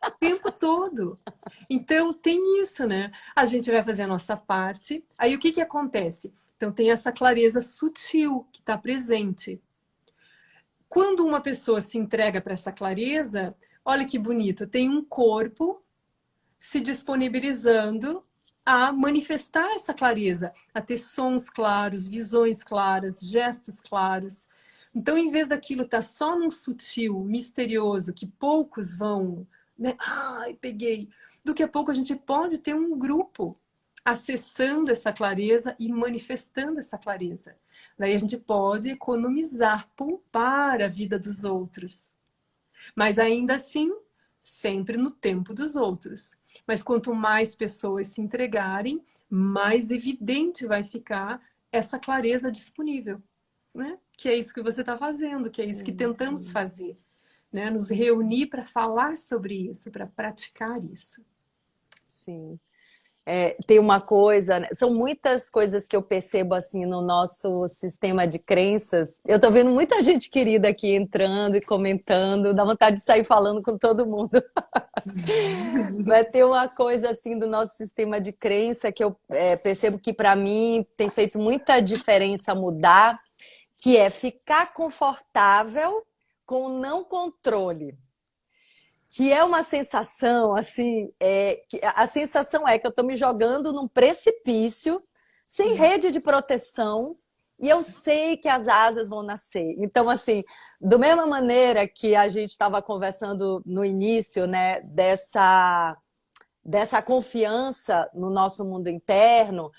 Speaker 2: O tempo todo. Então, tem isso, né? A gente vai fazer a nossa parte. Aí, o que acontece? Então, tem essa clareza sutil que está presente. Quando uma pessoa se entrega para essa clareza, olha que bonito, tem um corpo se disponibilizando a manifestar essa clareza, a ter sons claros, visões claras, gestos claros. Então, em vez daquilo estar só num sutil, misterioso, que poucos vão, né? Ai, peguei. Daqui a pouco a gente pode ter um grupo acessando essa clareza e manifestando essa clareza. Daí a gente pode economizar, poupar a vida dos outros. Mas ainda assim, sempre no tempo dos outros. Mas quanto mais pessoas se entregarem, mais evidente vai ficar essa clareza disponível, né? Que é isso que você está fazendo, que é isso que tentamos fazer, né? Nos reunir para falar sobre isso, para praticar isso.
Speaker 1: Sim. Tem uma coisa, né? São muitas coisas que eu percebo assim no nosso sistema de crenças. Eu tô vendo muita gente querida aqui entrando e comentando, dá vontade de sair falando com todo mundo. Vai ter uma coisa assim do nosso sistema de crença que eu percebo que para mim tem feito muita diferença mudar, que é ficar confortável com o não controle. Que é uma sensação, assim, a sensação é que eu estou me jogando num precipício, sem rede de proteção, e eu sei que as asas vão nascer. Então, assim, da mesma maneira que a gente estava conversando no início, né, dessa confiança no nosso mundo interno,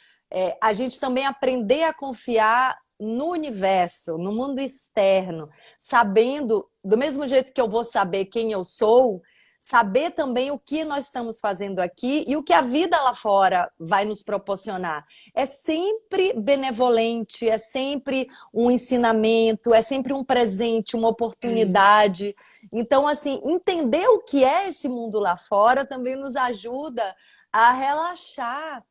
Speaker 1: a gente também aprender a confiar no universo, no mundo externo, sabendo, do mesmo jeito que eu vou saber quem eu sou, saber também o que nós estamos fazendo aqui e o que a vida lá fora vai nos proporcionar. É sempre benevolente, é sempre um ensinamento, é sempre um presente, uma oportunidade. Então, assim, entender o que é esse mundo lá fora também nos ajuda a relaxar.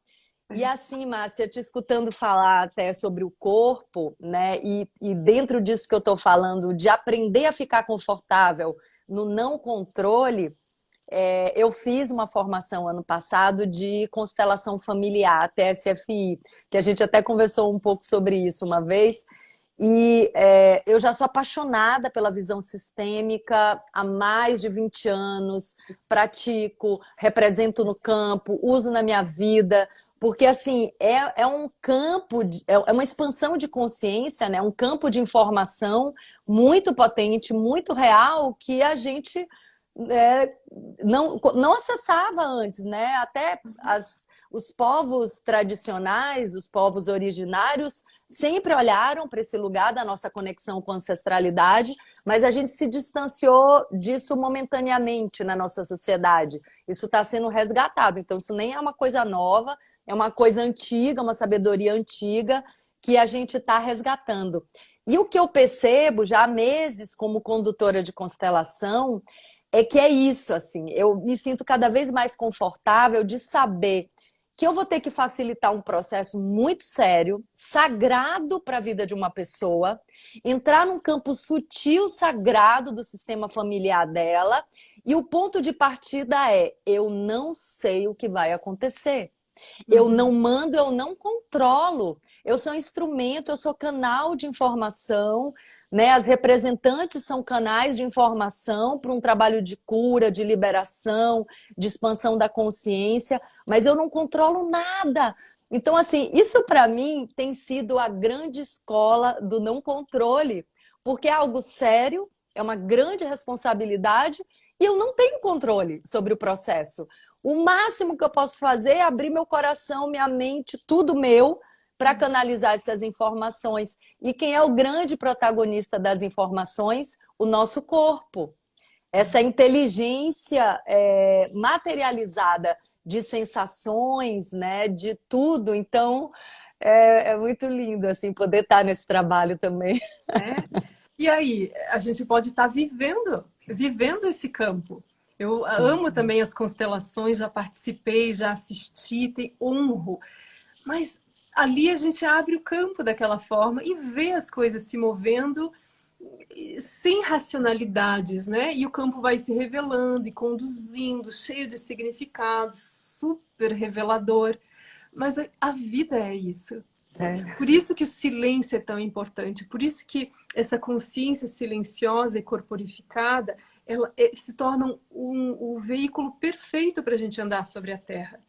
Speaker 1: E assim, Márcia, te escutando falar até sobre o corpo, né? E dentro disso que eu estou falando, de aprender a ficar confortável no não controle, eu fiz uma formação ano passado de constelação familiar, TSFI, que a gente até conversou um pouco sobre isso uma vez. E eu já sou apaixonada pela visão sistêmica há mais de 20 anos, pratico, represento no campo, uso na minha vida, porque assim, é um campo, é uma expansão de consciência, né? Um campo de informação muito potente, muito real, que a gente não acessava antes, né? Até os povos tradicionais, os povos originários, sempre olharam para esse lugar da nossa conexão com a ancestralidade, mas a gente se distanciou disso momentaneamente na nossa sociedade. Isso está sendo resgatado, então isso nem é uma coisa nova, é uma coisa antiga, uma sabedoria antiga que a gente está resgatando. E o que eu percebo já há meses como condutora de constelação é que é isso, assim, eu me sinto cada vez mais confortável de saber que eu vou ter que facilitar um processo muito sério, sagrado para a vida de uma pessoa, entrar num campo sutil, sagrado do sistema familiar dela, e o ponto de partida é: eu não sei o que vai acontecer. Eu não mando, eu não controlo. Eu sou instrumento, eu sou canal de informação, né? As representantes são canais de informação para um trabalho de cura, de liberação, de expansão da consciência, mas eu não controlo nada. Então, assim, isso para mim tem sido a grande escola do não controle, porque é algo sério, é uma grande responsabilidade e eu não tenho controle sobre o processo. O máximo que eu posso fazer é abrir meu coração, minha mente, tudo meu, para canalizar essas informações. E quem é o grande protagonista das informações? O nosso corpo. Essa inteligência materializada de sensações, né, de tudo. Então, é muito lindo assim poder estar nesse trabalho também.
Speaker 2: E aí, a gente pode estar vivendo esse campo. Eu
Speaker 1: Sim.
Speaker 2: amo também as constelações, já participei, já assisti, honro. Mas ali a gente abre o campo daquela forma e vê as coisas se movendo sem racionalidades, né? E o campo vai se revelando e conduzindo, cheio de significados, super revelador. Mas a vida é isso. Por isso que o silêncio é tão importante, por isso que essa consciência silenciosa e corporificada, ela se torna um veículo perfeito para a gente andar sobre a Terra.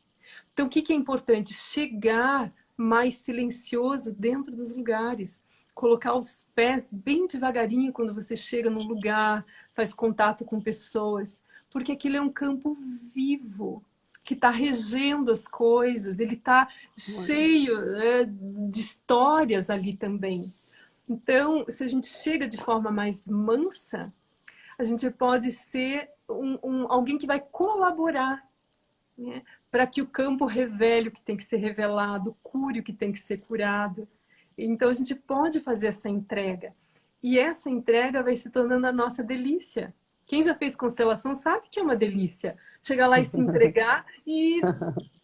Speaker 2: Então, o que é importante? Chegar mais silencioso dentro dos lugares, colocar os pés bem devagarinho quando você chega num lugar, faz contato com pessoas, porque aquilo é um campo vivo, que está regendo as coisas, ele está cheio de histórias ali também. Então, se a gente chega de forma mais mansa, a gente pode ser alguém que vai colaborar, né, para que o campo revele o que tem que ser revelado, cure o que tem que ser curado. Então, a gente pode fazer essa entrega. E essa entrega vai se tornando a nossa delícia. Quem já fez constelação sabe que é uma delícia. Chegar lá e se entregar e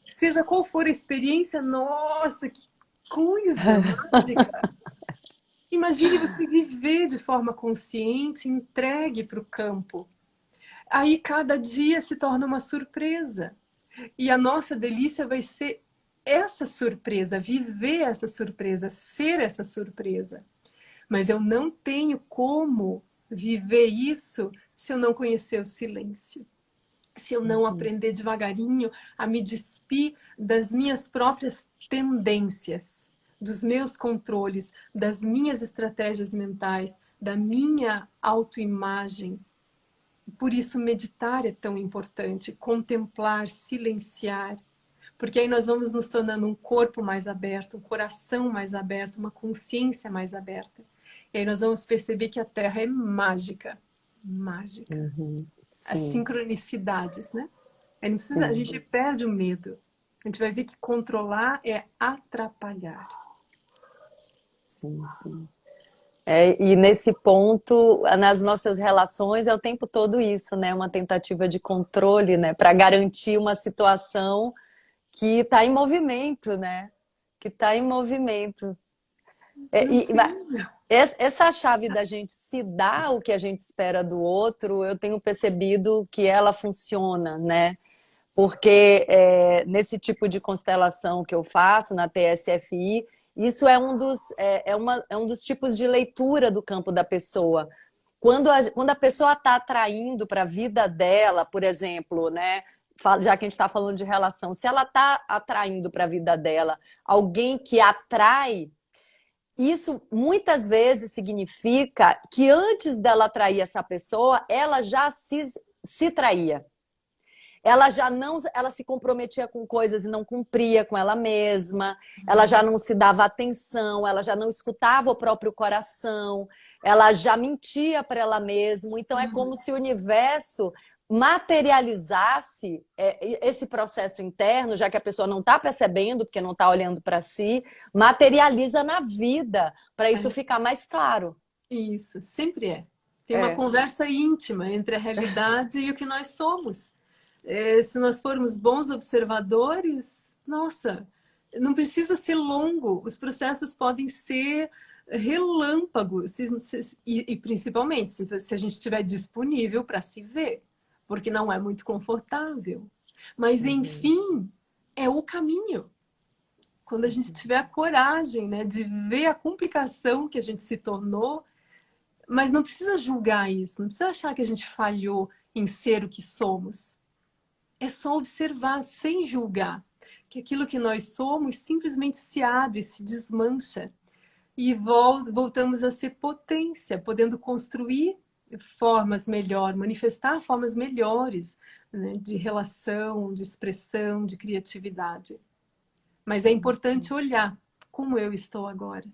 Speaker 2: seja qual for a experiência, nossa, que coisa mágica. Imagine você viver de forma consciente, entregue para o campo. Aí cada dia se torna uma surpresa. E a nossa delícia vai ser essa surpresa, viver essa surpresa, ser essa surpresa. Mas eu não tenho como viver isso se eu não conhecer o silêncio. Se eu não aprender devagarinho a me despir das minhas próprias tendências, dos meus controles, das minhas estratégias mentais, da minha autoimagem. Por isso meditar é tão importante, contemplar, silenciar, porque aí nós vamos nos tornando um corpo mais aberto, um coração mais aberto, uma consciência mais aberta. E aí nós vamos perceber que a Terra é mágica, mágica. As sincronicidades, né? Aí não precisa, a gente perde o medo. A gente vai ver que controlar é atrapalhar.
Speaker 1: Sim, sim. E nesse ponto, nas nossas relações, é o tempo todo isso, né? Uma tentativa de controle, né? Para garantir uma situação que está em movimento, né? Que está em movimento. Essa chave da gente se dar o que a gente espera do outro, eu tenho percebido que ela funciona, né? Porque nesse tipo de constelação que eu faço na TSFI, isso é um dos tipos de leitura do campo da pessoa. Quando a pessoa está atraindo para a vida dela, por exemplo, né? Já que a gente está falando de relação, se ela está atraindo para a vida dela alguém que atrai, isso muitas vezes significa que antes dela atrair essa pessoa, ela já se traía. Ela se comprometia com coisas e não cumpria com ela mesma, ela já não se dava atenção, ela já não escutava o próprio coração, ela já mentia para ela mesma. Então é como se o universo materializasse esse processo interno, já que a pessoa não está percebendo, porque não está olhando para si, materializa na vida, para isso ficar mais claro.
Speaker 2: Isso, sempre é. Tem uma conversa íntima entre a realidade e o que nós somos. Se nós formos bons observadores, Nossa, não precisa ser longo, os processos podem ser relâmpagos, e principalmente se a gente estiver disponível para se ver, porque não é muito confortável. Mas, enfim, é o caminho. Quando a gente tiver a coragem, né, de ver a complicação que a gente se tornou, mas não precisa julgar isso, não precisa achar que a gente falhou em ser o que somos. É só observar sem julgar que aquilo que nós somos simplesmente se abre, se desmancha e voltamos a ser potência, podendo construir formas melhores, manifestar formas melhores, né, de relação, de expressão, de criatividade. Mas é importante olhar como eu estou agora.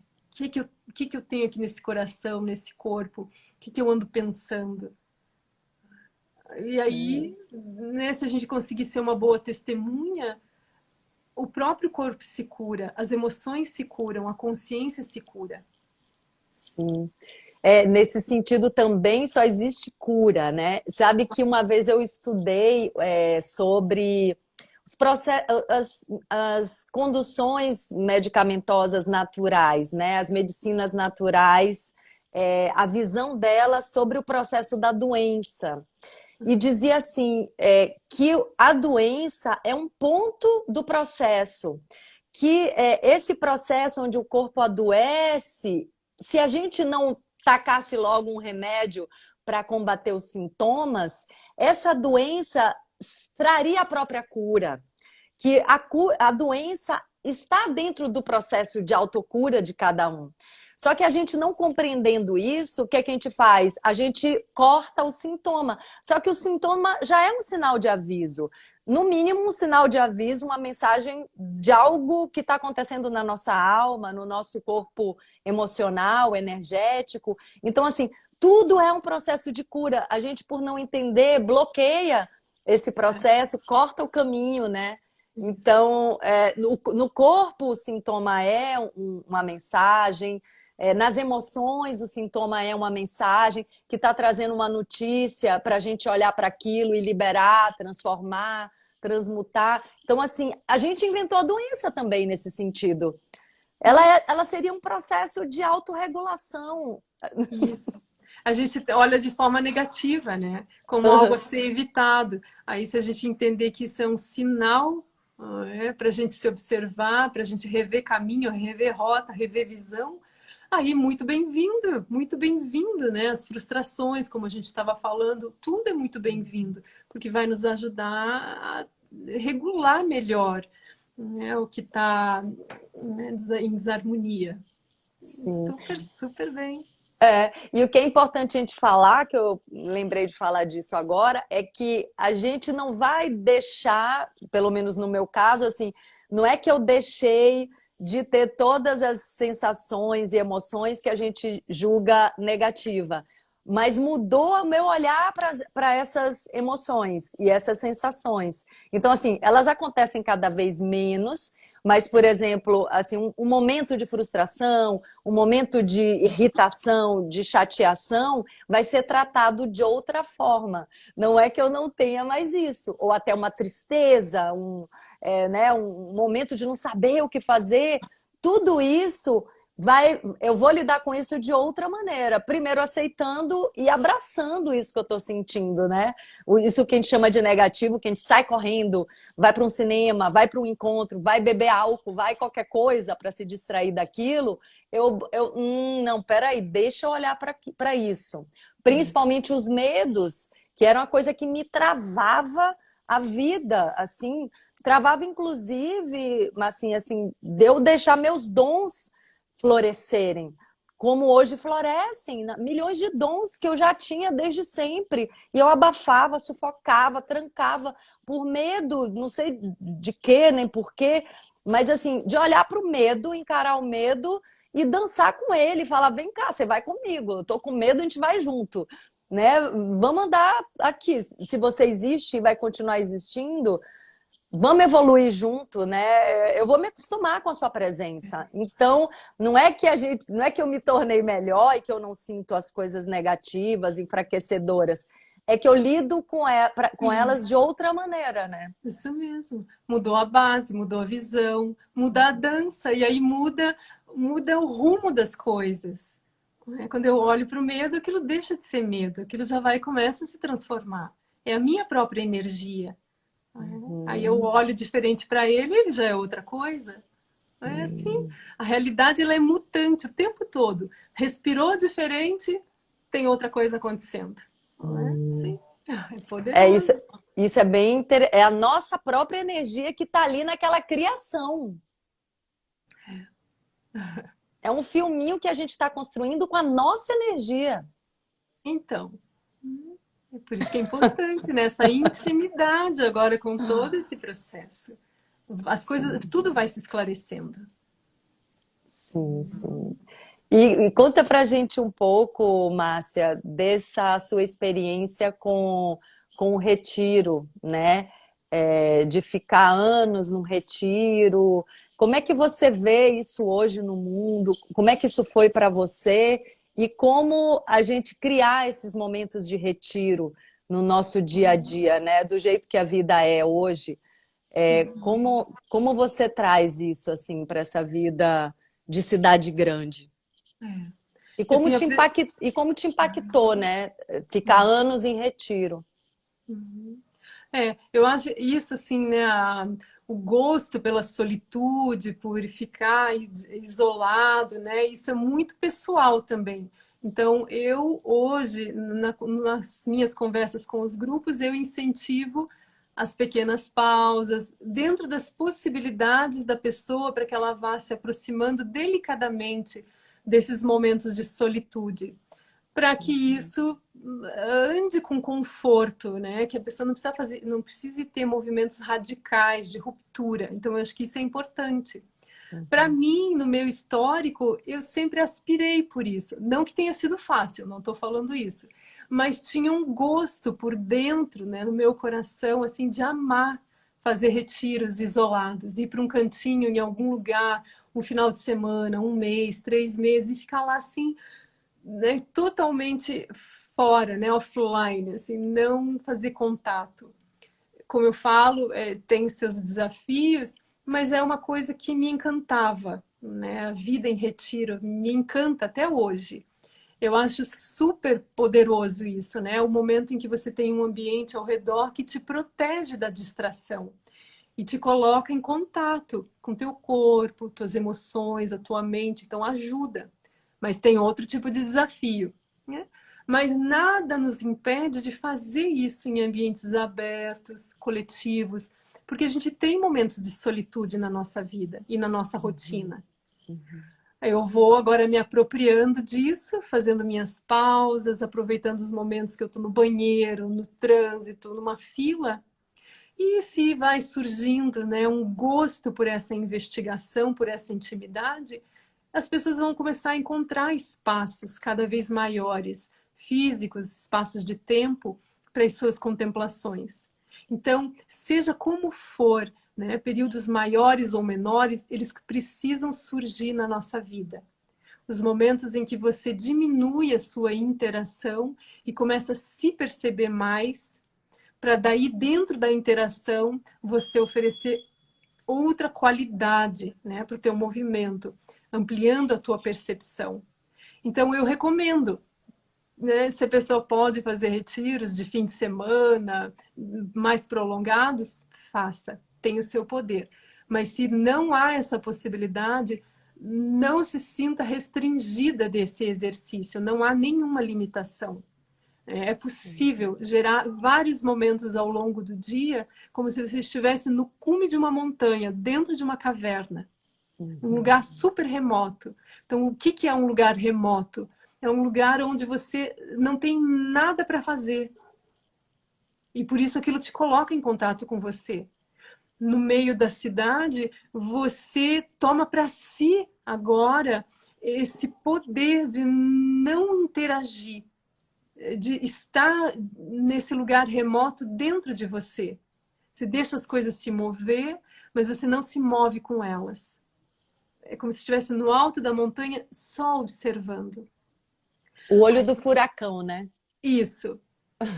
Speaker 2: O que eu tenho aqui nesse coração, nesse corpo? O que eu ando pensando? E aí, né, se a gente conseguir ser uma boa testemunha, o próprio corpo se cura, as emoções se curam, a consciência se cura.
Speaker 1: Sim. Nesse sentido também só existe cura, né? Sabe que uma vez eu estudei sobre os as conduções medicamentosas naturais, né? As medicinas naturais, a visão delas sobre o processo da doença. E dizia assim, que a doença é um ponto do processo, que esse processo onde o corpo adoece, se a gente não tacasse logo um remédio para combater os sintomas, essa doença traria a própria cura. Que a doença está dentro do processo de autocura de cada um. Só que a gente não compreendendo isso, o que é que a gente faz? A gente corta o sintoma. Só que o sintoma já é um sinal de aviso. No mínimo, um sinal de aviso, uma mensagem de algo que está acontecendo na nossa alma, no nosso corpo emocional, energético. Então, assim, tudo é um processo de cura. A gente, por não entender, bloqueia esse processo, corta o caminho, né? Então, no corpo, o sintoma é uma mensagem. Nas emoções, o sintoma é uma mensagem que está trazendo uma notícia para a gente olhar para aquilo e liberar, transformar, transmutar. Então, assim, a gente inventou a doença também nesse sentido. Ela seria um processo de autorregulação.
Speaker 2: Isso. A gente olha de forma negativa, né? Como algo a ser evitado. Aí, se a gente entender que isso é um sinal, para a gente se observar, para a gente rever caminho, rever rota, rever visão, aí muito bem-vindo, né? As frustrações, como a gente estava falando, tudo é muito bem-vindo, porque vai nos ajudar a regular melhor, né, o que está, né, em desarmonia.
Speaker 1: Sim.
Speaker 2: Super, super bem.
Speaker 1: E o que é importante a gente falar, que eu lembrei de falar disso agora, é que a gente não vai deixar, pelo menos no meu caso, assim, não é que eu deixei de ter todas as sensações e emoções que a gente julga negativa, mas mudou o meu olhar para essas emoções e essas sensações. Então, assim, elas acontecem cada vez menos, mas, por exemplo, assim, um momento de frustração, um momento de irritação, de chateação, vai ser tratado de outra forma. Não é que eu não tenha mais isso, ou até uma tristeza, né, um momento de não saber o que fazer. Tudo isso eu vou lidar com isso de outra maneira. Primeiro aceitando e abraçando isso que eu estou sentindo, né? Isso que a gente chama de negativo, que a gente sai correndo, vai para um cinema, vai para um encontro, vai beber álcool, vai qualquer coisa para se distrair daquilo. Não, peraí, deixa eu olhar para isso. Principalmente os medos, que era uma coisa que me travava a vida, assim, travava inclusive, assim, de eu deixar meus dons florescerem, como hoje florescem, milhões de dons que eu já tinha desde sempre, e eu abafava, sufocava, trancava, por medo, não sei de quê, nem por quê, mas assim, de olhar para o medo, encarar o medo e dançar com ele, falar, vem cá, você vai comigo, eu tô com medo, a gente vai junto, né? Vamos andar aqui, se você existe e vai continuar existindo, vamos evoluir junto, né? Eu vou me acostumar com a sua presença. Então, não é que eu me tornei melhor e que eu não sinto as coisas negativas, enfraquecedoras. É que eu lido com elas
Speaker 2: Isso,
Speaker 1: de outra maneira, né?
Speaker 2: isso mesmo. Mudou a base, mudou a visão, muda a dança, e aí muda o rumo das coisas. Né? Quando eu olho para o medo, aquilo deixa de ser medo, aquilo já vai e começa a se transformar. É a minha própria energia. Né? Aí eu
Speaker 1: Uhum.
Speaker 2: olho diferente para ele, ele já é outra coisa. É assim, a realidade ela é mutante o tempo todo. Respirou diferente, tem outra coisa acontecendo. Não é? Sim, é
Speaker 1: É isso,
Speaker 2: poderoso.
Speaker 1: isso é bem é a nossa própria energia que está ali naquela criação. É um filminho que a gente está construindo com a nossa energia.
Speaker 2: Então, é por isso que é importante, né? Essa intimidade agora com todo esse processo. As coisas,
Speaker 1: Sim,
Speaker 2: tudo vai se esclarecendo.
Speaker 1: sim, sim. E conta pra gente um pouco, Márcia, dessa sua experiência com o retiro, né? De ficar anos num retiro. Como é que você vê isso hoje no mundo? Como é que isso foi para você? E como a gente criar esses momentos de retiro no nosso dia a dia, né? Do jeito que a vida é hoje. Como você traz isso assim para essa vida de cidade grande?
Speaker 2: É.
Speaker 1: E
Speaker 2: Eu
Speaker 1: como
Speaker 2: tenho
Speaker 1: e como te impactou, né? Ficar anos em retiro.
Speaker 2: eu acho isso assim, né? O gosto pela solitude, por ficar isolado, né? Isso é muito pessoal também. Então, eu hoje, nas minhas conversas com os grupos, eu incentivo as pequenas pausas, dentro das possibilidades da pessoa, para que ela vá se aproximando delicadamente desses momentos de solitude para que isso ande com conforto, né? Que a pessoa não precisa fazer, não precise ter movimentos radicais de ruptura. Então, eu acho que isso é importante. Para mim, no meu histórico, eu sempre aspirei por isso. Não que tenha sido fácil, não estou falando isso, mas tinha um gosto por dentro, né, no meu coração, assim, de amar fazer retiros isolados, ir para um cantinho em algum lugar, um final de semana, um mês, 3 meses, e ficar lá assim né, totalmente fora, né, offline, assim, não fazer contato. Como eu falo, tem seus desafios, mas é uma coisa que me encantava, né? A vida em retiro me encanta até hoje. Eu acho super poderoso isso, né? O momento em que você tem um ambiente ao redor que te protege da distração e te coloca em contato com teu corpo, tuas emoções, a tua mente, então ajuda. Mas tem outro tipo de desafio, né? Mas nada nos impede de fazer isso em ambientes abertos, coletivos, porque a gente tem momentos de solitude na nossa vida e na nossa rotina. Eu vou agora me apropriando disso, fazendo minhas pausas, aproveitando os momentos que eu estou no banheiro, no trânsito, numa fila, e se vai surgindo, né, um gosto por essa investigação, por essa intimidade, as pessoas vão começar a encontrar espaços cada vez maiores, físicos, espaços de tempo, para as suas contemplações. Então, seja como for, né, períodos maiores ou menores, eles precisam surgir na nossa vida. Os momentos em que você diminui a sua interação e começa a se perceber mais, para daí dentro da interação você oferecer outra qualidade, né, para o teu movimento, ampliando a tua percepção. Então eu recomendo, né, se a pessoa pode fazer retiros de fim de semana mais prolongados, faça, tem o seu poder. Mas se não há essa possibilidade, não se sinta restringida desse exercício, não há nenhuma limitação. É possível gerar vários momentos ao longo do dia, como se você estivesse no cume de uma montanha, dentro de uma caverna, um lugar super remoto. Então, o que é um lugar remoto? É um lugar onde você não tem nada para fazer. E por isso aquilo te coloca em contato com você. No meio da cidade, você toma para si agora esse poder de não interagir, de estar nesse lugar remoto dentro de você. Você deixa as coisas se mover, mas você não se move com elas. É como se estivesse no alto da montanha, só observando.
Speaker 1: O olho do furacão, né?
Speaker 2: Isso.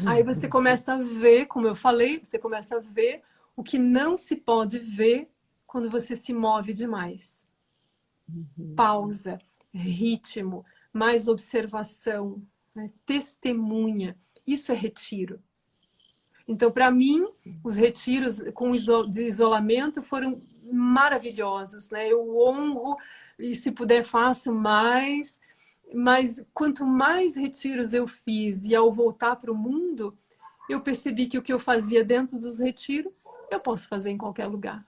Speaker 2: Aí você começa a ver, como eu falei, você começa a ver o que não se pode ver quando você se move demais. Pausa, ritmo, mais observação, né? Testemunha. Isso é retiro. Então, para mim, os retiros de isolamento foram maravilhosos, né? Eu honro e, se puder, faço mais. Mas quanto mais retiros eu fiz e ao voltar para o mundo, eu percebi que o que eu fazia dentro dos retiros, eu posso fazer em qualquer lugar.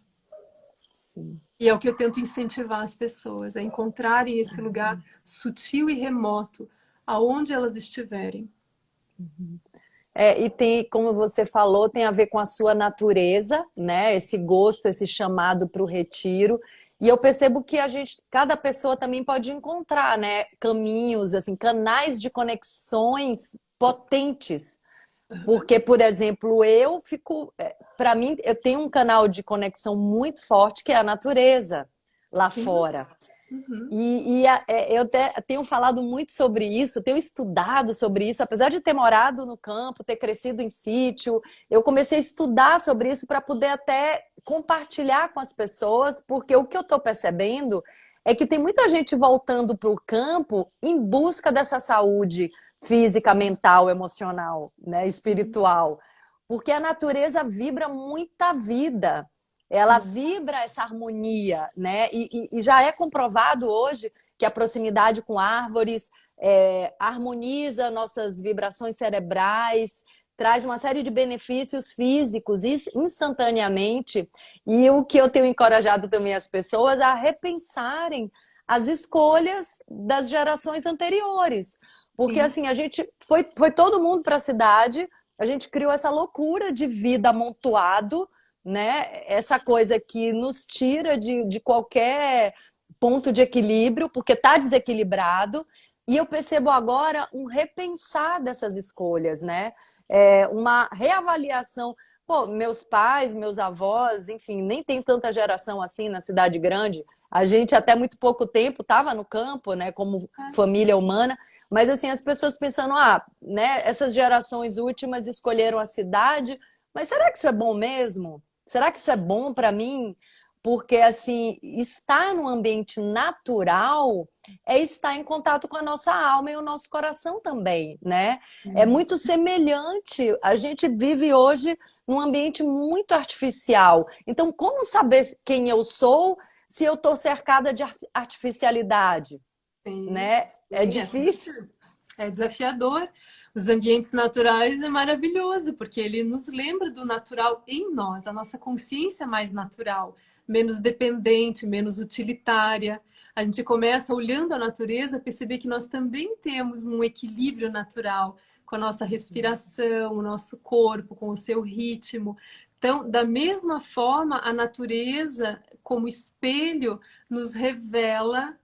Speaker 3: Sim.
Speaker 2: E é o que eu tento incentivar as pessoas, a encontrarem esse lugar sutil e remoto, aonde elas estiverem.
Speaker 3: E tem, como você falou, tem a ver com a sua natureza, né? Esse gosto, esse chamado para o retiro. E eu percebo que cada pessoa também pode encontrar, né, caminhos, assim, canais de conexões potentes. Porque, por exemplo, para mim, eu tenho um canal de conexão muito forte que é a natureza lá fora.
Speaker 2: Uhum.
Speaker 3: Eu tenho falado muito sobre isso, tenho estudado sobre isso, apesar de ter morado no campo, ter crescido em sítio, eu comecei a estudar sobre isso para poder até compartilhar com as pessoas, porque o que eu estou percebendo é que tem muita gente voltando para o campo em busca dessa saúde física, mental, emocional, né, espiritual, porque a natureza vibra muita vida. Ela vibra essa harmonia, né? E já é comprovado hoje que a proximidade com árvores harmoniza nossas vibrações cerebrais, traz uma série de benefícios físicos instantaneamente. E o que eu tenho encorajado também as pessoas a repensarem as escolhas das gerações anteriores. Porque assim, a gente foi todo mundo para a cidade, a gente criou essa loucura de vida amontoado, né? Essa coisa que nos tira de qualquer ponto de equilíbrio, porque está desequilibrado. E eu percebo agora um repensar dessas escolhas, né? Uma reavaliação. Pô, meus pais, meus avós, enfim, nem tem tanta geração assim na cidade grande. A gente até muito pouco tempo estava no campo, né? Como família humana. Mas assim, as pessoas pensando, né? Essas gerações últimas escolheram a cidade, mas será que isso é bom mesmo? Será que isso é bom para mim? Porque, assim, estar num ambiente natural é estar em contato com a nossa alma e o nosso coração também, né? É muito semelhante. A gente vive hoje num ambiente muito artificial. Então, como saber quem eu sou se eu estou cercada de artificialidade, né? É difícil.
Speaker 2: É desafiador. Os ambientes naturais é maravilhoso, porque ele nos lembra do natural em nós, a nossa consciência mais natural, menos dependente, menos utilitária. A gente começa, olhando a natureza, a perceber que nós também temos um equilíbrio natural com a nossa respiração, o nosso corpo, com o seu ritmo. Então, da mesma forma, a natureza, como espelho, nos revela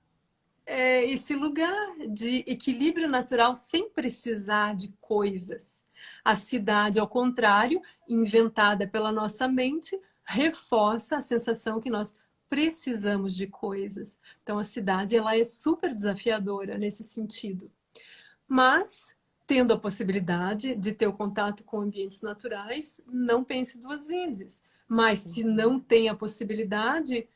Speaker 2: esse lugar de equilíbrio natural sem precisar de coisas. A cidade, ao contrário, inventada pela nossa mente, reforça a sensação que nós precisamos de coisas. Então, a cidade ela é super desafiadora nesse sentido. Mas, tendo a possibilidade de ter o contato com ambientes naturais, não pense duas vezes. Mas, se não tem a possibilidade,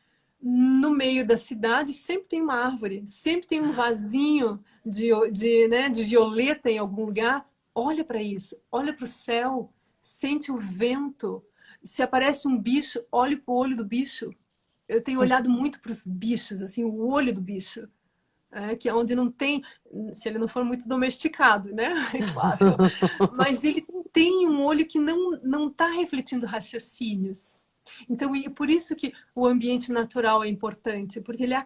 Speaker 2: no meio da cidade sempre tem uma árvore, sempre tem um vasinho de violeta em algum lugar. Olha para isso, olha para o céu, sente o vento. Se aparece um bicho, olhe para o olho do bicho. Eu tenho olhado muito para os bichos, assim, o olho do bicho. Que é onde não tem, se ele não for muito domesticado, né? É claro. Mas ele tem um olho que não está refletindo raciocínios. Então, e por isso que o ambiente natural é importante, porque ele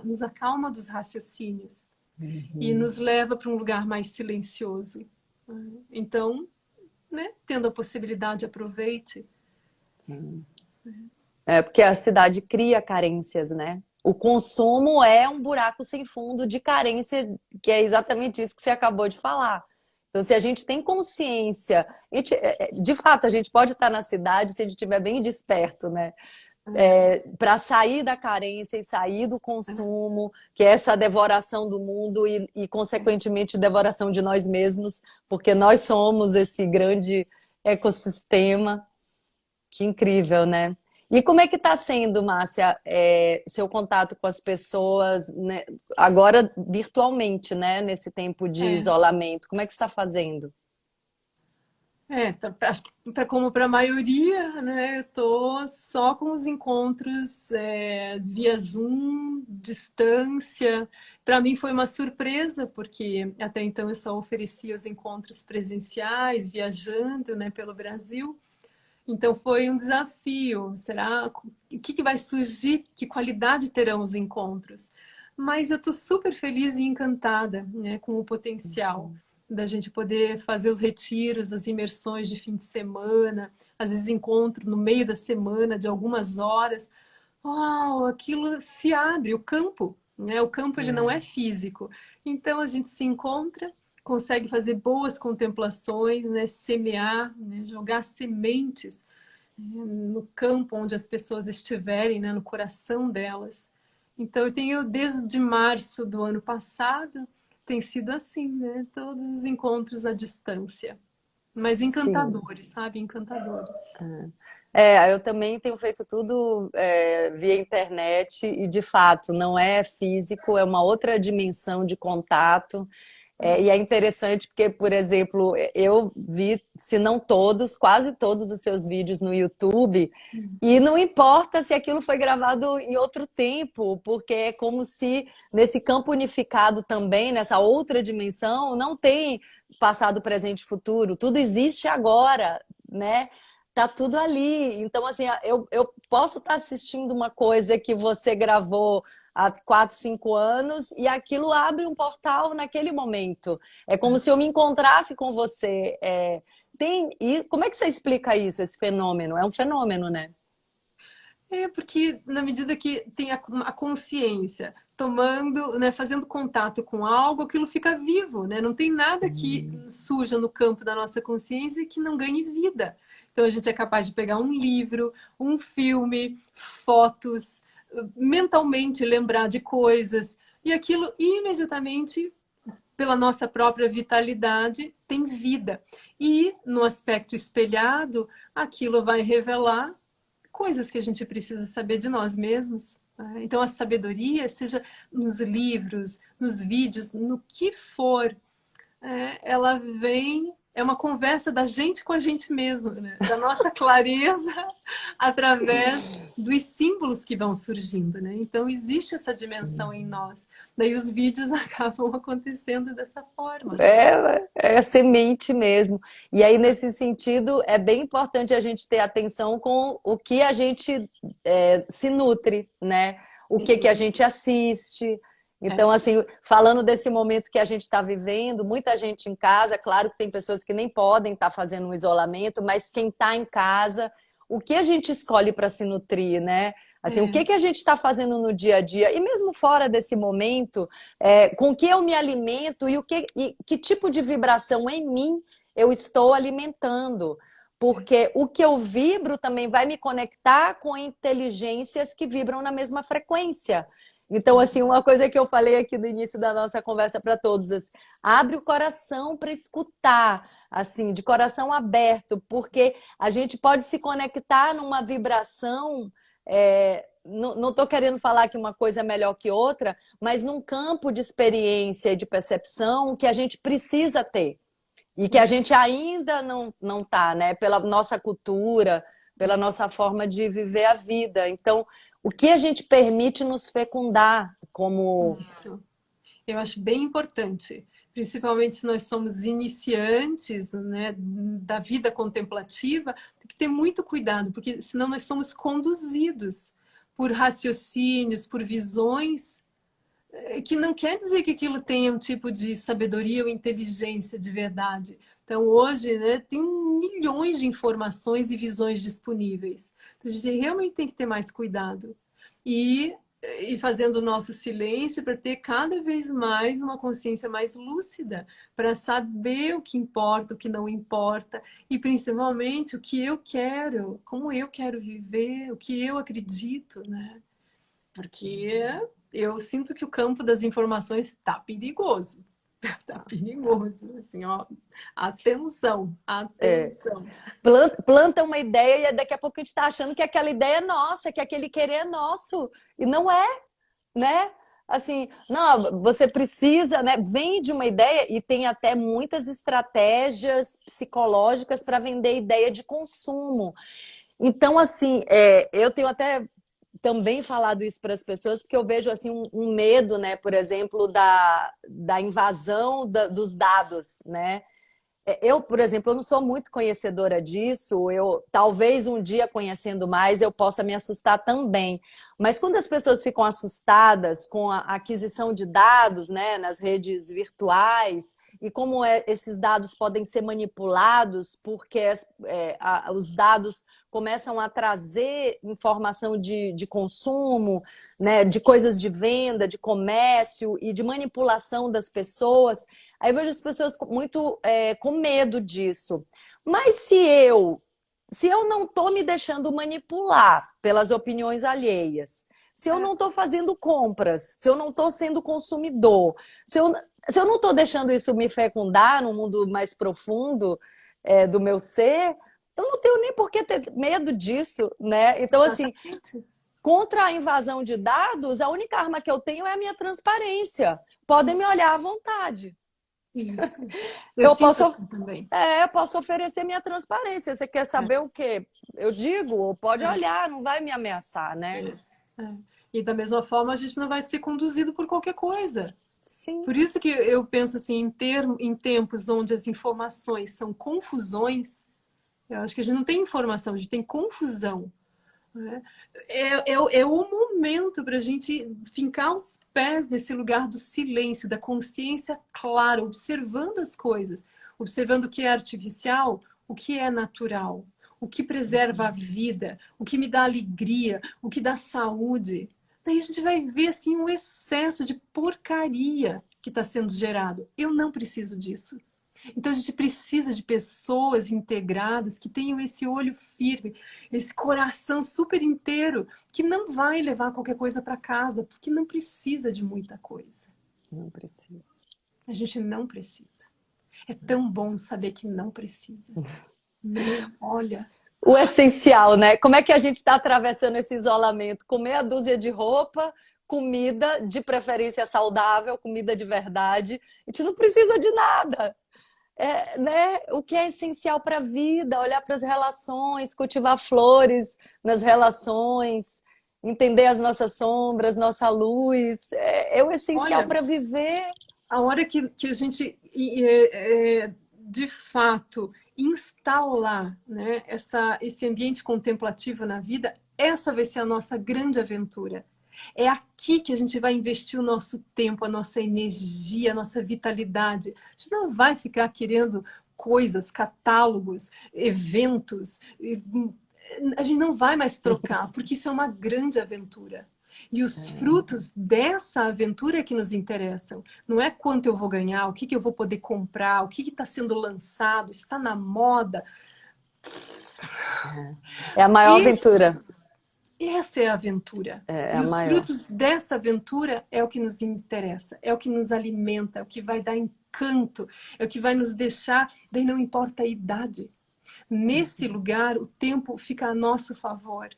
Speaker 2: nos acalma dos raciocínios e nos leva para um lugar mais silencioso. Então, né, tendo a possibilidade, aproveite.
Speaker 3: Porque a cidade cria carências, né? O consumo é um buraco sem fundo de carência, que é exatamente isso que você acabou de falar. Então, se a gente tem consciência, de fato, a gente pode estar na cidade se a gente estiver bem desperto, né? para sair da carência e sair do consumo, que é essa devoração do mundo consequentemente, devoração de nós mesmos, porque nós somos esse grande ecossistema. Que incrível, né? E como é que está sendo, Márcia, seu contato com as pessoas, né, agora virtualmente, né, nesse tempo de
Speaker 2: É.
Speaker 3: isolamento? Como é que você está fazendo?
Speaker 2: Acho que como para a maioria, né, eu tô só com os encontros via Zoom, distância. Para mim foi uma surpresa, porque até então eu só oferecia os encontros presenciais, viajando, né, pelo Brasil. Então foi um desafio. Será o que vai surgir? Que qualidade terão os encontros? Mas eu estou super feliz e encantada, né, com o potencial da gente poder fazer os retiros, as imersões de fim de semana, às vezes encontro no meio da semana de algumas horas. Uau, aquilo se abre, o campo, né? O campo ele não é físico. Então a gente se encontra, consegue fazer boas contemplações, né? Semear, né? Jogar sementes, né? No campo onde as pessoas estiverem, né? No coração delas. Então eu tenho desde março do ano passado, tem sido assim, né? Todos os encontros à distância. Mas
Speaker 3: Sim.
Speaker 2: encantadores, sabe? Encantadores.
Speaker 3: Eu também tenho feito tudo via internet e, de fato, não é físico, é uma outra dimensão de contato. E é interessante porque, por exemplo, eu vi, se não todos, quase todos os seus vídeos no YouTube, e não importa se aquilo foi gravado em outro tempo, porque é como se nesse campo unificado também, nessa outra dimensão, não tem passado, presente e futuro, tudo existe agora, né? Tá tudo ali. Então, assim, eu posso estar assistindo uma coisa que você gravou há 4, 5 anos e aquilo abre um portal naquele momento. É como se eu me encontrasse com você. E como é que você explica isso, esse fenômeno? É um fenômeno, né?
Speaker 2: Porque na medida que tem a consciência tomando, né, fazendo contato com algo, aquilo fica vivo, né? Não tem nada que surja no campo da nossa consciência que não ganhe vida. Então a gente é capaz de pegar um livro, um filme, fotos, mentalmente lembrar de coisas e aquilo imediatamente pela nossa própria vitalidade tem vida. E no aspecto espelhado, aquilo vai revelar coisas que a gente precisa saber de nós mesmos. Né? Então, a sabedoria, seja nos livros, nos vídeos, no que for, ela vem, é uma conversa da gente com a gente mesmo, né? Da nossa clareza através dos símbolos que vão surgindo. Né? Então, existe essa dimensão em nós. Daí os vídeos acabam acontecendo dessa forma. Né?
Speaker 3: É semente mesmo. E aí, nesse sentido, é bem importante a gente ter atenção com o que a gente se nutre, né? O que a gente assiste. Então,
Speaker 2: É.
Speaker 3: assim, falando desse momento que a gente está vivendo, muita gente em casa, claro que tem pessoas que nem podem estar fazendo um isolamento, mas quem está em casa, o que a gente escolhe para se nutrir, né? Assim, o que a gente está fazendo no dia a dia, e mesmo fora desse momento, com que eu me alimento e que tipo de vibração em mim eu estou alimentando. Porque o que eu vibro também vai me conectar com inteligências que vibram na mesma frequência. Então, assim, uma coisa que eu falei aqui no início da nossa conversa para todos, assim, abre o coração para escutar, assim, de coração aberto, porque a gente pode se conectar numa vibração. Não estou querendo falar que uma coisa é melhor que outra, mas num campo de experiência e de percepção que a gente precisa ter e que a gente ainda não está, né? Pela nossa cultura, pela nossa forma de viver a vida. Então, o que a gente permite nos fecundar como.
Speaker 2: Isso. Eu acho bem importante, principalmente se nós somos iniciantes, né, da vida contemplativa, tem que ter muito cuidado, porque senão nós somos conduzidos por raciocínios, por visões, que não quer dizer que aquilo tenha um tipo de sabedoria ou inteligência de verdade. Então, hoje, né, tem milhões de informações e visões disponíveis. Então, a gente realmente tem que ter mais cuidado. E e fazendo o nosso silêncio para ter cada vez mais uma consciência mais lúcida, para saber o que importa, o que não importa, e principalmente o que eu quero, como eu quero viver, o que eu acredito, né? Porque eu sinto que o campo das informações está perigoso. Tá perigoso, assim, ó. Atenção, atenção.
Speaker 3: Planta uma ideia e daqui a pouco a gente está achando que aquela ideia é nossa, que aquele querer é nosso. E não é, né? Assim, não, você precisa, né? Vende uma ideia e tem até muitas estratégias psicológicas para vender ideia de consumo. Então, assim, eu tenho até também falado isso para as pessoas, porque eu vejo assim um medo, né? Por exemplo, da invasão dos dados, né? Eu, por exemplo, eu não sou muito conhecedora disso. Eu talvez um dia conhecendo mais eu possa me assustar também. Mas quando as pessoas ficam assustadas com a aquisição de dados, né, nas redes virtuais e como esses dados podem ser manipulados, porque os dados começam a trazer informação de consumo, né, de coisas de venda, de comércio e de manipulação das pessoas. Aí eu vejo as pessoas muito com medo disso. Mas se eu não estou me deixando manipular pelas opiniões alheias, se eu não estou fazendo compras, se eu não estou sendo consumidor, se eu não estou deixando isso me fecundar no mundo mais profundo do meu ser, eu não tenho nem por que ter medo disso, né? Então, assim, contra a invasão de dados, a única arma que eu tenho é a minha transparência. Podem me olhar à vontade.
Speaker 2: Isso.
Speaker 3: Eu
Speaker 2: posso
Speaker 3: posso,
Speaker 2: assim também.
Speaker 3: eu posso oferecer minha transparência. Você quer saber o quê? Eu digo, pode olhar, não vai me ameaçar, né?
Speaker 2: E da mesma forma, a gente não vai ser conduzido por qualquer coisa.
Speaker 3: Sim.
Speaker 2: Por isso que eu penso assim, em tempos onde as informações são confusões, eu acho que a gente não tem informação, a gente tem confusão. Né? É o momento para a gente fincar os pés nesse lugar do silêncio, da consciência clara, observando as coisas, observando o que é artificial, o que é natural, o que preserva a vida, o que me dá alegria, o que dá saúde. Daí a gente vai ver assim um excesso de porcaria que está sendo gerado. Eu não preciso disso. Então a gente precisa de pessoas integradas que tenham esse olho firme, esse coração super inteiro, que não vai levar qualquer coisa para casa, porque não precisa de muita coisa.
Speaker 3: Não precisa.
Speaker 2: A gente não precisa. É tão bom saber que não precisa. Olha.
Speaker 3: O essencial, né? Como é que a gente está atravessando esse isolamento? Com meia dúzia de roupa, comida, de preferência saudável, comida de verdade. A gente não precisa de nada. Né? O que é essencial para a vida, olhar para as relações, cultivar flores nas relações, entender as nossas sombras, nossa luz, é o essencial para viver.
Speaker 2: A hora que a gente, de fato, instalar, né, esse ambiente contemplativo na vida, essa vai ser a nossa grande aventura. É aqui que a gente vai investir o nosso tempo, a nossa energia, a nossa vitalidade. A gente não vai ficar querendo coisas, catálogos, eventos. A gente não vai mais trocar, porque isso é uma grande aventura. E os frutos dessa aventura é que nos interessam. Não é quanto eu vou ganhar, o que eu vou poder comprar, o que está sendo lançado, está na moda.
Speaker 3: É a maior aventura.
Speaker 2: Essa é a aventura. E os frutos dessa aventura é o que nos interessa, é o que nos alimenta, é o que vai dar encanto, é o que vai nos deixar, daí não importa a idade. Nesse lugar, o tempo fica a nosso favor.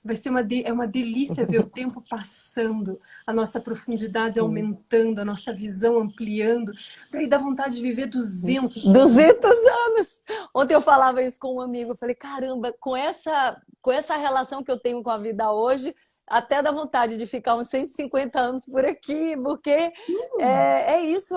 Speaker 2: Vai ser uma delícia ver o tempo passando, a nossa profundidade aumentando, a nossa visão ampliando. Daí dá vontade de viver 200
Speaker 3: anos. Ontem eu falava isso com um amigo, eu falei, caramba, com essa relação que eu tenho com a vida hoje, até dá vontade de ficar uns 150 anos por aqui, porque é isso,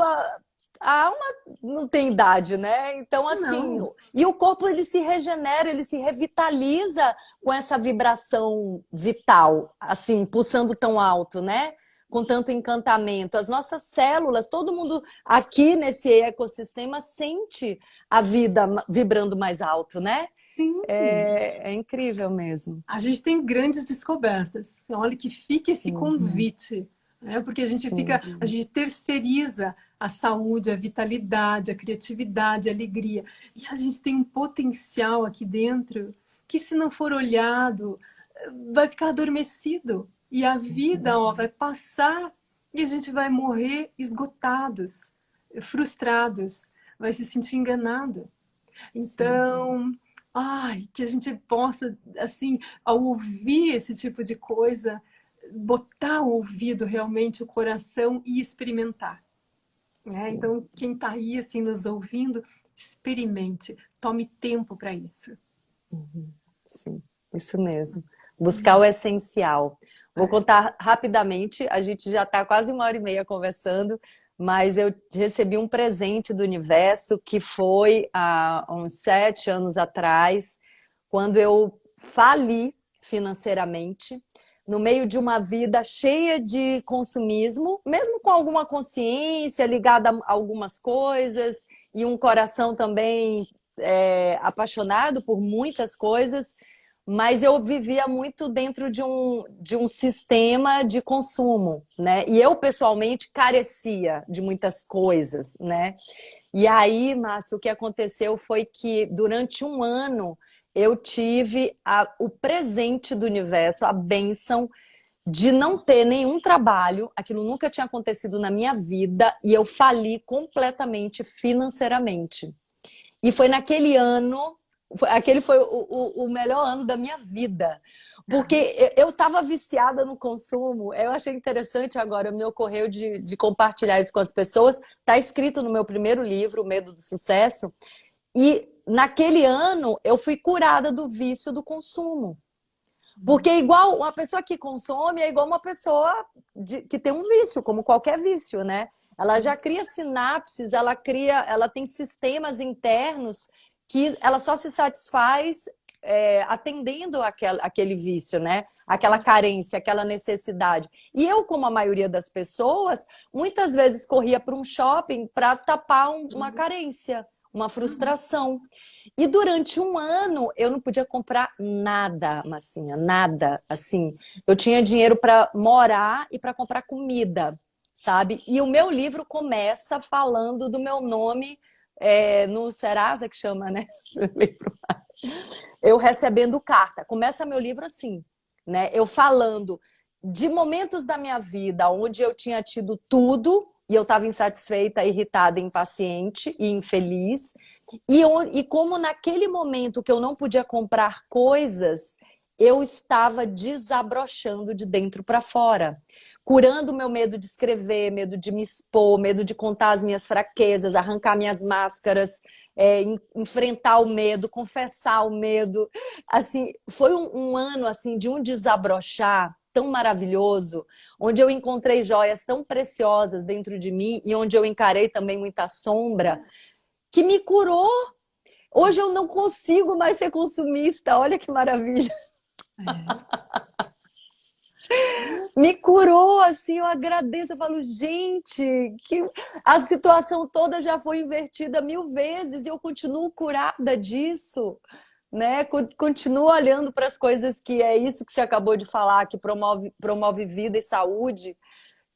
Speaker 3: a alma não tem idade, né? Então, assim, e o corpo ele se regenera, ele se revitaliza com essa vibração vital, assim, pulsando tão alto, né? Com tanto encantamento. As nossas células, todo mundo aqui nesse ecossistema sente a vida vibrando mais alto, né?
Speaker 2: Sim.
Speaker 3: É incrível mesmo.
Speaker 2: A gente tem grandes descobertas. Olha que fica esse
Speaker 3: Sim,
Speaker 2: convite, né? Porque
Speaker 3: sim,
Speaker 2: a gente terceiriza a saúde, a vitalidade, a criatividade, a alegria. E a gente tem um potencial aqui dentro que, se não for olhado, vai ficar adormecido. E a vida, ó, vai passar e a gente vai morrer esgotados, frustrados, vai se sentir enganado.
Speaker 3: sim.
Speaker 2: Então, ai, que a gente possa, assim, ao ouvir esse tipo de coisa, botar o ouvido realmente, o coração e experimentar, né?
Speaker 3: Sim.
Speaker 2: Então, quem está aí, assim, nos ouvindo, experimente, tome tempo para isso.
Speaker 3: Sim, isso mesmo. Buscar o essencial. Vou
Speaker 2: É.
Speaker 3: contar rapidamente, a gente já está quase 1h30 conversando, mas eu recebi um presente do universo que foi há uns 7 anos atrás, quando eu fali financeiramente, no meio de uma vida cheia de consumismo, mesmo com alguma consciência ligada a algumas coisas e um coração também apaixonado por muitas coisas, mas eu vivia muito dentro de um sistema de consumo, né? E eu, pessoalmente, carecia de muitas coisas, né? E aí, Márcio, o que aconteceu foi que durante um ano eu tive o presente do universo, a bênção de não ter nenhum trabalho, aquilo nunca tinha acontecido na minha vida, e eu fali completamente financeiramente. E foi naquele ano, aquele foi o melhor ano da minha vida. Porque eu estava viciada no consumo. Eu achei interessante agora, me ocorreu de compartilhar isso com as pessoas. Está escrito no meu primeiro livro, O Medo do Sucesso. E naquele ano eu fui curada do vício do consumo. Porque igual uma pessoa que consome é igual uma pessoa que tem um vício, como qualquer vício, né? Ela já cria sinapses, ela tem sistemas internos que ela só se satisfaz atendendo aquele vício, né? Aquela carência, aquela necessidade. E eu, como a maioria das pessoas, muitas vezes corria para um shopping para tapar uma carência, uma frustração. E durante um ano eu não podia comprar nada, Massinha, nada. Assim, eu tinha dinheiro para morar e para comprar comida, sabe? E o meu livro começa falando do meu nome no Serasa, que chama, né? Eu recebendo carta. Começa meu livro assim, né? Eu falando de momentos da minha vida onde eu tinha tido tudo e eu estava insatisfeita, irritada, impaciente e infeliz. E como naquele momento que eu não podia comprar coisas, eu estava desabrochando de dentro para fora, curando o meu medo de escrever, medo de me expor, medo de contar as minhas fraquezas, arrancar minhas máscaras, enfrentar o medo, confessar o medo. Assim, foi um ano assim de um desabrochar tão maravilhoso, onde eu encontrei joias tão preciosas dentro de mim e onde eu encarei também muita sombra, que me curou. Hoje eu não consigo mais ser consumista. Olha que maravilha. Me curou, assim, eu agradeço. Eu falo, gente, que a situação toda já foi invertida 1000 vezes e eu continuo curada disso, né? Continuo olhando para as coisas que é isso que você acabou de falar, que promove vida e saúde.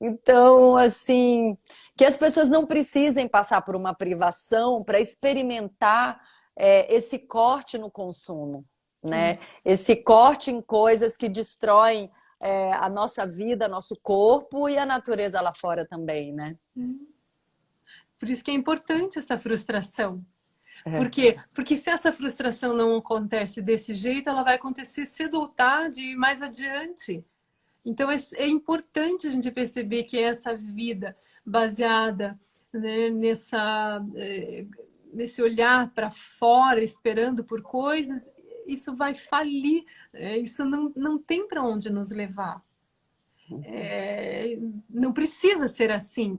Speaker 3: Então, assim, que as pessoas não precisem passar por uma privação para experimentar esse corte no consumo, né?
Speaker 2: Isso.
Speaker 3: Esse corte em coisas que destroem a nossa vida, nosso corpo e a natureza lá fora também, né?
Speaker 2: Por isso que é importante essa frustração. Por
Speaker 3: É,
Speaker 2: quê? Porque se essa frustração não acontece desse jeito, ela vai acontecer cedo ou tarde e mais adiante. Então é importante a gente perceber que essa vida baseada, né, nesse olhar para fora, esperando por coisas, isso vai falir. Isso não tem para onde nos levar. Não precisa ser assim,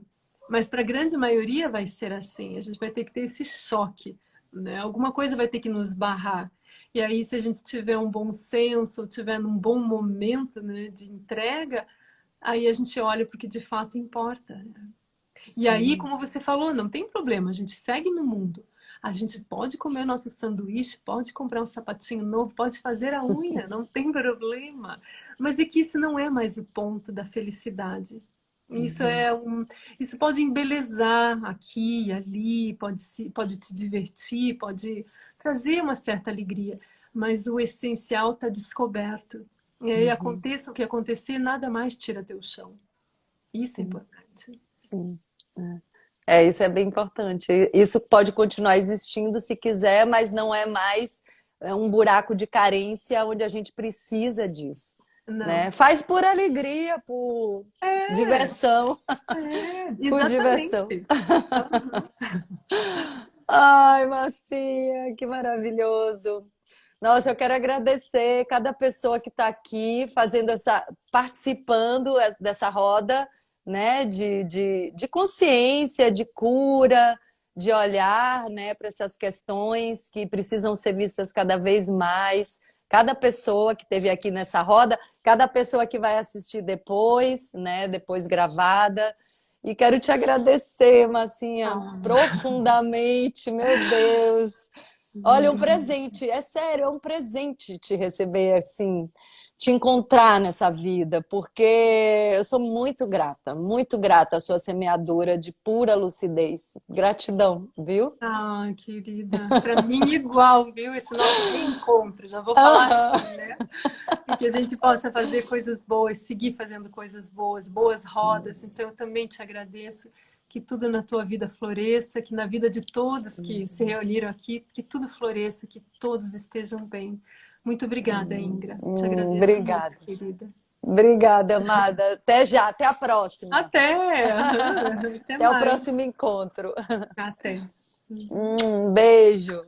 Speaker 2: mas para a grande maioria vai ser assim. A gente vai ter que ter esse choque, né? Alguma coisa vai ter que nos barrar. E aí, se a gente tiver um bom senso, tiver num bom momento, né, de entrega, aí a gente olha para o que de fato importa, né? E aí,
Speaker 3: sim,
Speaker 2: como você falou, não tem problema, a gente segue no mundo. A gente pode comer o nosso sanduíche, pode comprar um sapatinho novo, pode fazer a unha, não tem problema. Mas é que isso não é mais o ponto da felicidade. Isso pode embelezar aqui e ali, pode te divertir, pode trazer uma certa alegria, mas o essencial está descoberto. E aí aconteça o que acontecer, nada mais tira teu chão. Isso é importante.
Speaker 3: Sim. Isso é bem importante. Isso pode continuar existindo se quiser, mas não é mais um buraco de carência onde a gente precisa disso.
Speaker 2: Não.
Speaker 3: Né? Faz por alegria, por diversão. Por diversão. Ai, Marcinha, que maravilhoso. Nossa, eu quero agradecer cada pessoa que está aqui participando dessa roda, né, de consciência, de cura, de olhar, né, para essas questões que precisam ser vistas cada vez mais. Cada pessoa que esteve aqui nessa roda, cada pessoa que vai assistir depois, né, depois gravada. E quero te agradecer, Marcinha, profundamente, meu Deus. Olha, um presente, é sério, é um presente te receber assim, te encontrar nessa vida, porque eu sou muito grata à sua semeadura de pura lucidez. Gratidão, viu?
Speaker 2: Ah, querida, para mim igual, viu? Esse nosso reencontro, já vou falar assim, né? E que a gente possa fazer coisas boas, seguir fazendo coisas boas, boas rodas. Então, eu também te agradeço. Que tudo na tua vida floresça, que na vida de todos que se reuniram aqui, que tudo floresça, que todos estejam bem. Muito obrigada, Ingra. Te agradeço
Speaker 3: Obrigada.
Speaker 2: muito, querida.
Speaker 3: Obrigada, amada. Até já, até a próxima.
Speaker 2: Até!
Speaker 3: Até o próximo encontro.
Speaker 2: Até.
Speaker 3: Beijo.